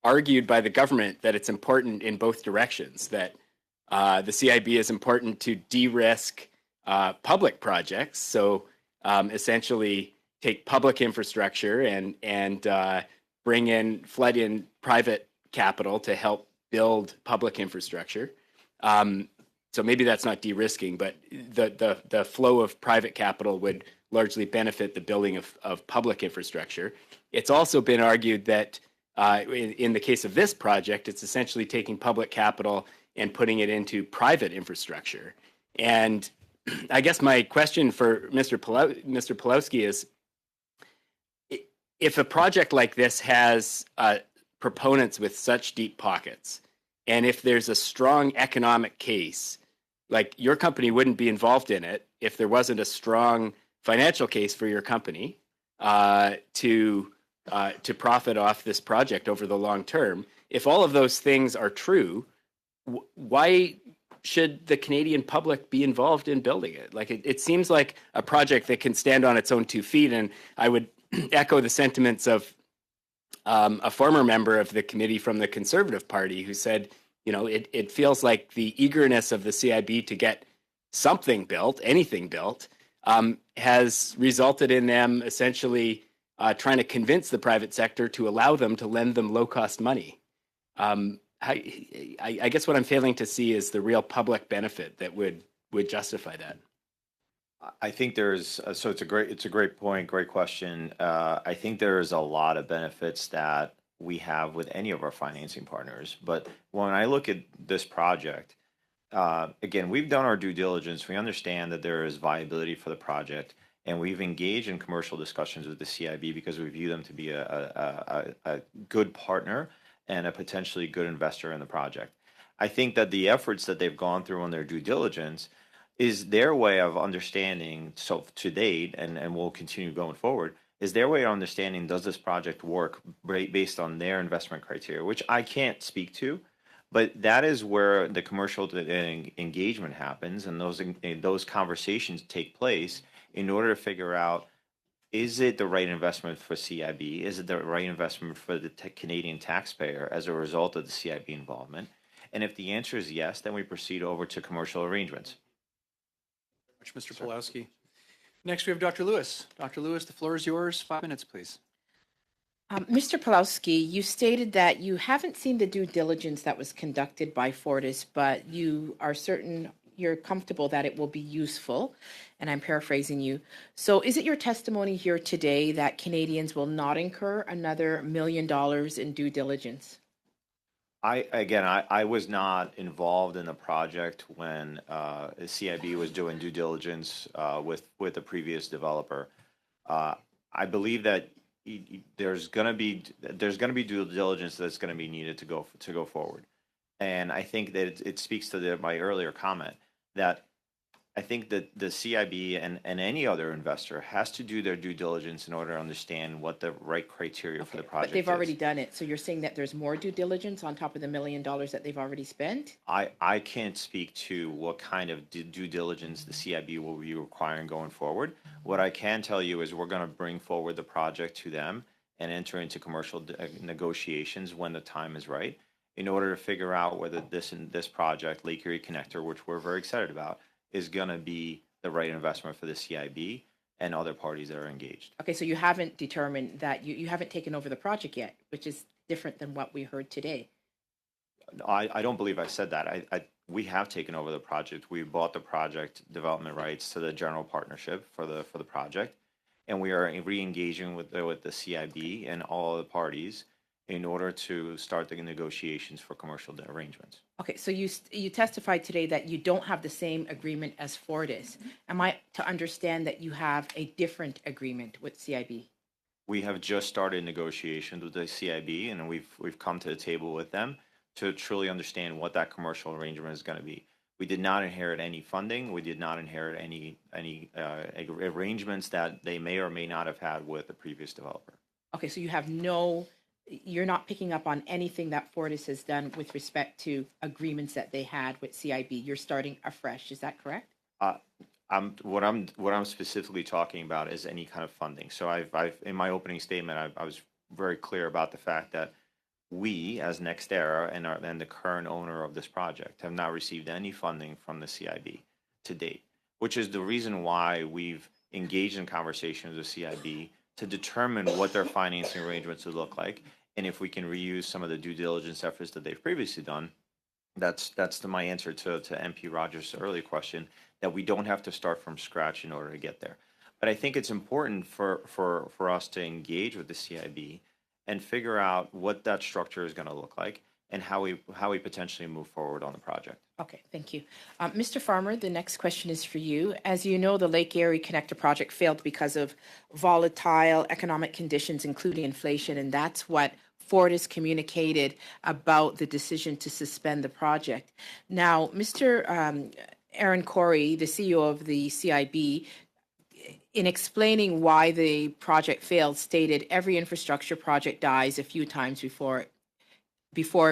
argued by the government that it's important in both directions, that the CIB is important to de-risk public projects. So essentially take public infrastructure and flood in private capital to help build public infrastructure. So maybe that's not de-risking, but the flow of private capital would largely benefit the building of public infrastructure. It's also been argued that in the case of this project, it's essentially taking public capital and putting it into private infrastructure. And I guess my question for Mr. Pawlowski is, if a project like this has proponents with such deep pockets, and if there's a strong economic case, like your company wouldn't be involved in it if there wasn't a strong financial case for your company to profit off this project over the long term. If all of those things are true, why should the Canadian public be involved in building it? Like it seems like a project that can stand on its own 2 feet, and I would echo the sentiments of a former member of the committee from the Conservative Party who said, you know, it feels like the eagerness of the CIB to get something built, anything built, has resulted in them essentially trying to convince the private sector to allow them to lend them low-cost money. I guess what I'm failing to see is the real public benefit that would justify that. I think there's so it's a great point, great question. I think there's a lot of benefits that we have with any of our financing partners. But when I look at this project, again, we've done our due diligence. We understand that there is viability for the project, and we've engaged in commercial discussions with the CIB because we view them to be a good partner and a potentially good investor in the project. I think that the efforts that they've gone through on their due diligence is their way of understanding, so to date, and will continue going forward, is their way of understanding, does this project work based on their investment criteria, which I can't speak to, but that is where the commercial engagement happens, and those conversations take place in order to figure out, is it the right investment for CIB? Is it the right investment for the Canadian taxpayer as a result of the CIB involvement? And if the answer is yes, then we proceed over to commercial arrangements. Mr. Pawlowski. Next, we have Dr. Lewis. Dr. Lewis, the floor is yours. 5 minutes, please. Mr. Pawlowski, you stated that you haven't seen the due diligence that was conducted by Fortis, but you are certain, you're comfortable that it will be useful, and I'm paraphrasing you. So is it your testimony here today that Canadians will not incur another $1 million in due diligence? I was not involved in the project when CIB was doing due diligence with the previous developer. I believe that there's going to be due diligence that's going to be needed to go forward, and I think that it speaks to my earlier comment that I think that the CIB and any other investor has to do their due diligence in order to understand what the right criteria for the project is. But they've already done it, so you're saying that there's more due diligence on top of the $1 million that they've already spent? I can't speak to what kind of due diligence the CIB will be requiring going forward. What I can tell you is we're going to bring forward the project to them, and enter into commercial negotiations when the time is right in order to figure out whether this project, Lake Erie Connector, which we're very excited about, is going to be the right investment for the CIB and other parties that are engaged. Okay, so you haven't determined that you haven't taken over the project yet, which is different than what we heard today. I don't believe I said that. We have taken over the project. We bought the project development rights to the general partnership for the project, and we are re-engaging with the CIB and all the parties in order to start the negotiations for commercial arrangements. Okay, so you testified today that you don't have the same agreement as Fortis. Am I to understand that you have a different agreement with CIB? We have just started negotiations with the CIB, and we've come to the table with them to truly understand what that commercial arrangement is going to be. We did not inherit any funding. We did not inherit any arrangements that they may or may not have had with the previous developer. Okay, so you're not picking up on anything that Fortis has done with respect to agreements that they had with CIB. You're starting afresh. Is that correct? What I'm specifically talking about is any kind of funding. So I've in my opening statement, I was very clear about the fact that we, as NextEra and the current owner of this project, have not received any funding from the CIB to date, which is the reason why we've engaged in conversations with CIB to determine what their financing arrangements would look like, and if we can reuse some of the due diligence efforts that they've previously done. That's my answer to MP Rogers' earlier question, that we don't have to start from scratch in order to get there. But I think it's important for us to engage with the CIB and figure out what that structure is going to look like and how we potentially move forward on the project. Okay, thank you. Mr. Farmer, the next question is for you. As you know, the Lake Erie Connector project failed because of volatile economic conditions, including inflation, and that's what Fortis communicated about the decision to suspend the project. Now, Mr. Aaron Corey, the CEO of the CIB, in explaining why the project failed, stated every infrastructure project dies a few times before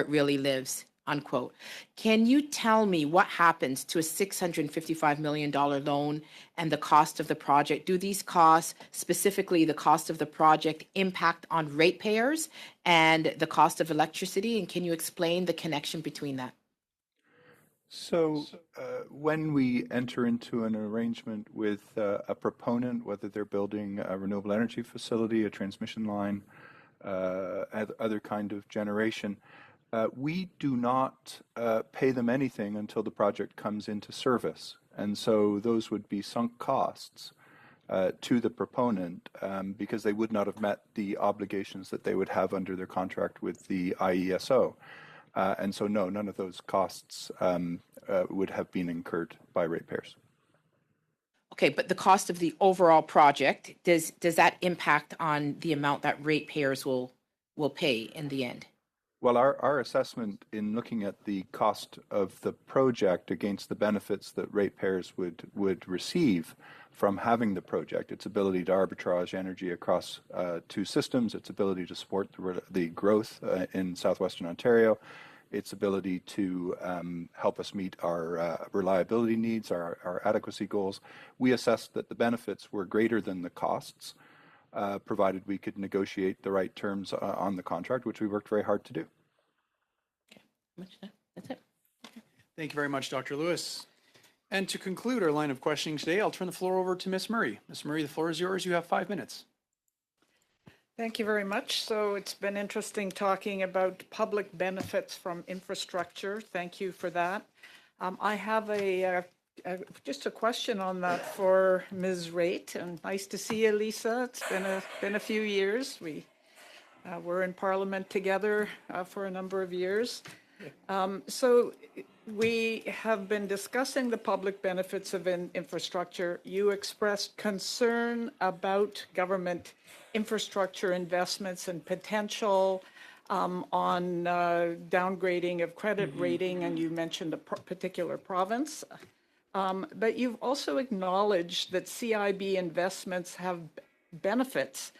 it really lives, unquote. Can you tell me what happens to a $655 million loan and the cost of the project? Do these costs, specifically the cost of the project, impact on ratepayers and the cost of electricity? And can you explain the connection between that? So when we enter into an arrangement with a proponent, whether they're building a renewable energy facility, a transmission line, other kind of generation, we do not pay them anything until the project comes into service. And so those would be sunk costs to the proponent because they would not have met the obligations that they would have under their contract with the IESO. And so, no, none of those costs would have been incurred by ratepayers. Okay, but the cost of the overall project, does that impact on the amount that ratepayers will pay in the end? Well, our assessment in looking at the cost of the project against the benefits that ratepayers would receive from having the project, its ability to arbitrage energy across two systems, its ability to support the growth in southwestern Ontario, its ability to help us meet our reliability needs, our adequacy goals. We assessed that the benefits were greater than the costs, provided we could negotiate the right terms on the contract, which we worked very hard to do. Okay, that's it. Thank you very much, Dr. Lewis. And to conclude our line of questioning today, I'll turn the floor over to Ms. Murray. Ms. Murray, the floor is yours. You have 5 minutes. Thank you very much. So it's been interesting talking about public benefits from infrastructure. Thank you for that. I have just a question on that for Ms. Raitt. And nice to see you, Lisa. It's been a few years. We were in Parliament together for a number of years. So we have been discussing the public benefits of infrastructure. You expressed concern about government infrastructure investments and potential on downgrading of credit rating, and you mentioned a particular province. But you've also acknowledged that CIB investments have benefits,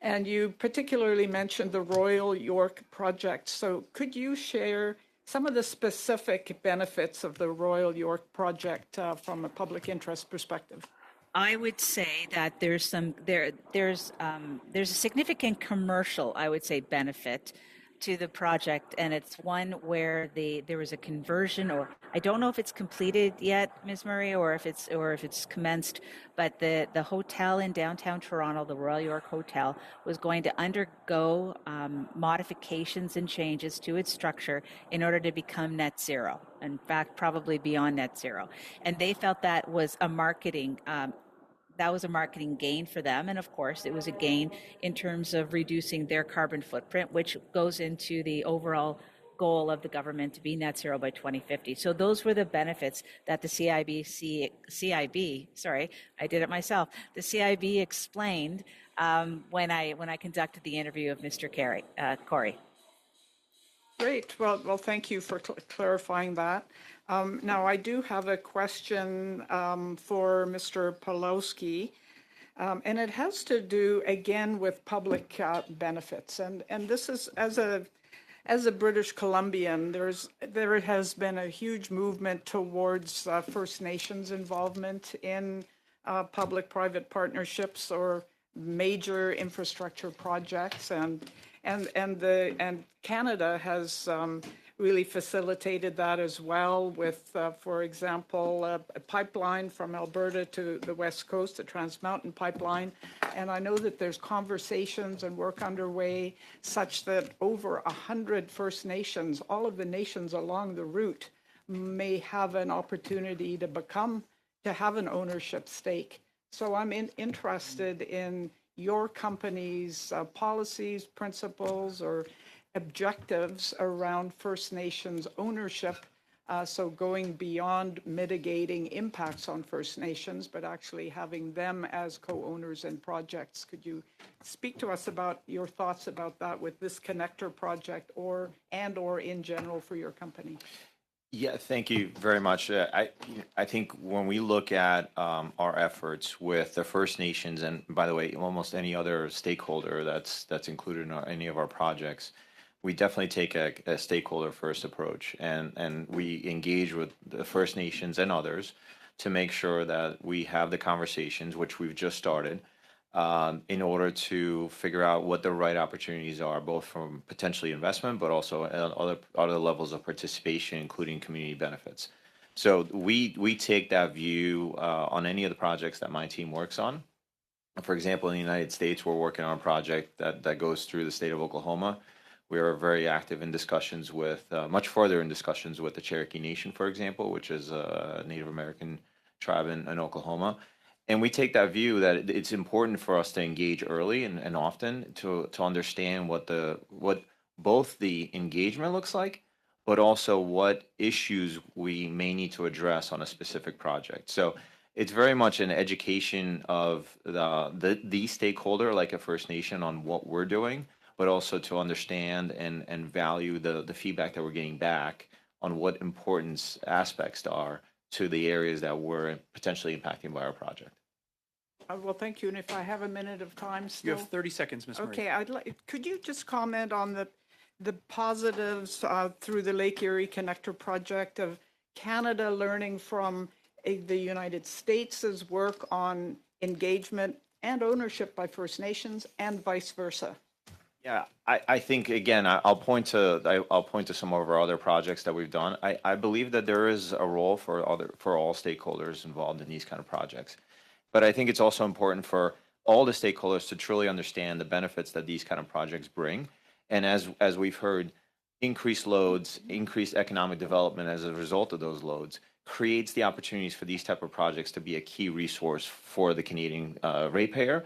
and you particularly mentioned the Royal York project. So could you share some of the specific benefits of the Royal York project from a public interest perspective? I would say that there's a significant commercial, I would say, benefit to the project, and it's one where there was a conversion, or I don't know if it's completed yet, Ms. Murray, or if it's commenced, but the hotel in downtown Toronto, the Royal York Hotel, was going to undergo modifications and changes to its structure in order to become net zero. In fact, probably beyond net zero, and they felt that was a marketing gain for them. And of course, it was a gain in terms of reducing their carbon footprint, which goes into the overall goal of the government to be net zero by 2050. So those were the benefits that the CIB, I did it myself. The CIB explained when I conducted the interview of Mr. Corey. Great. Well, thank you for clarifying that. Now, I do have a question for Mr. Pawlowski, and it has to do again with public benefits. And this is as a British Columbian, there has been a huge movement towards First Nations involvement in public-private partnerships or major infrastructure projects, and Canada has really facilitated that as well with, for example, a pipeline from Alberta to the West Coast, the Trans Mountain Pipeline. And I know that there's conversations and work underway such that over 100 First Nations, all of the nations along the route, may have an opportunity to have an ownership stake. So I'm interested in your company's policies, principles, or objectives around First Nations ownership, so going beyond mitigating impacts on First Nations, but actually having them as co-owners in projects. Could you speak to us about your thoughts about that with this connector project or in general for your company? Yeah, thank you very much. I think when we look at our efforts with the First Nations, and by the way, almost any other stakeholder that's included in any of our projects, we definitely take a stakeholder first approach, and we engage with the First Nations and others to make sure that we have the conversations, which we've just started, in order to figure out what the right opportunities are, both from potentially investment, but also other levels of participation, including community benefits. So we take that view on any of the projects that my team works on. For example, in the United States, we're working on a project that goes through the state of Oklahoma. We are very active in discussions with, much further in discussions with the Cherokee Nation, for example, which is a Native American tribe in Oklahoma. And we take that view that it's important for us to engage early and often to understand what both the engagement looks like, but also what issues we may need to address on a specific project. So it's very much an education of the stakeholder, like a First Nation, on what we're doing, but also to understand and value the feedback that we're getting back on what importance aspects are to the areas that we're potentially impacting by our project. Well, thank you. And if I have a minute of time still. You have 30 seconds, Ms. Murray. Okay, could you just comment on the positives through the Lake Erie Connector project of Canada learning from the United States' work on engagement and ownership by First Nations and vice versa? Yeah, I think, again, I'll point to some of our other projects that we've done. I believe that there is a role for all stakeholders involved in these kind of projects. But I think it's also important for all the stakeholders to truly understand the benefits that these kind of projects bring. And as we've heard, increased loads, increased economic development as a result of those loads creates the opportunities for these type of projects to be a key resource for the Canadian ratepayer,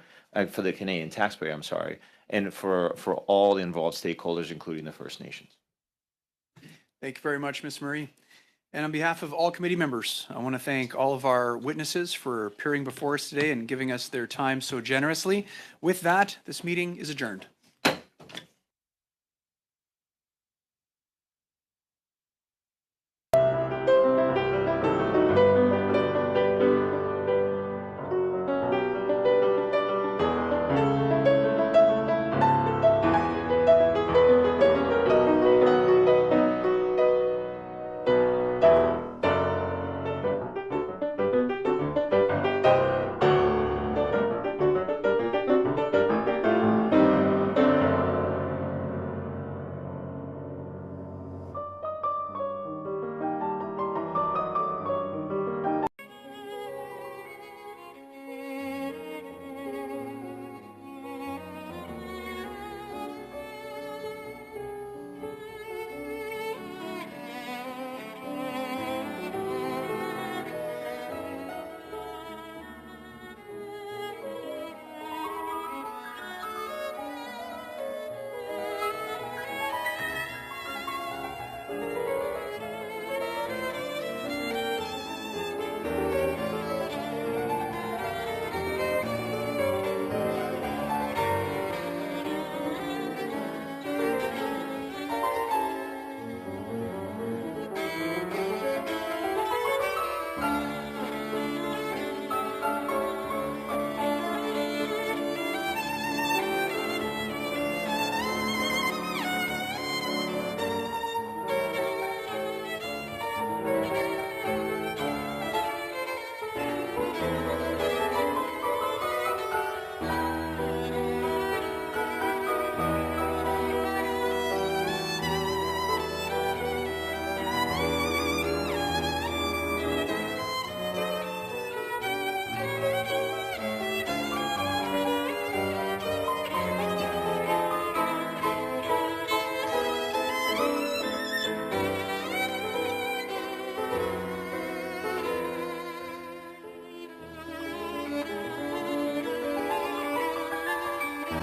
for the Canadian taxpayer, I'm sorry, and for all involved stakeholders, including the First Nations. Thank you very much, Ms. Murray. And on behalf of all committee members, I want to thank all of our witnesses for appearing before us today and giving us their time so generously. With that, this meeting is adjourned.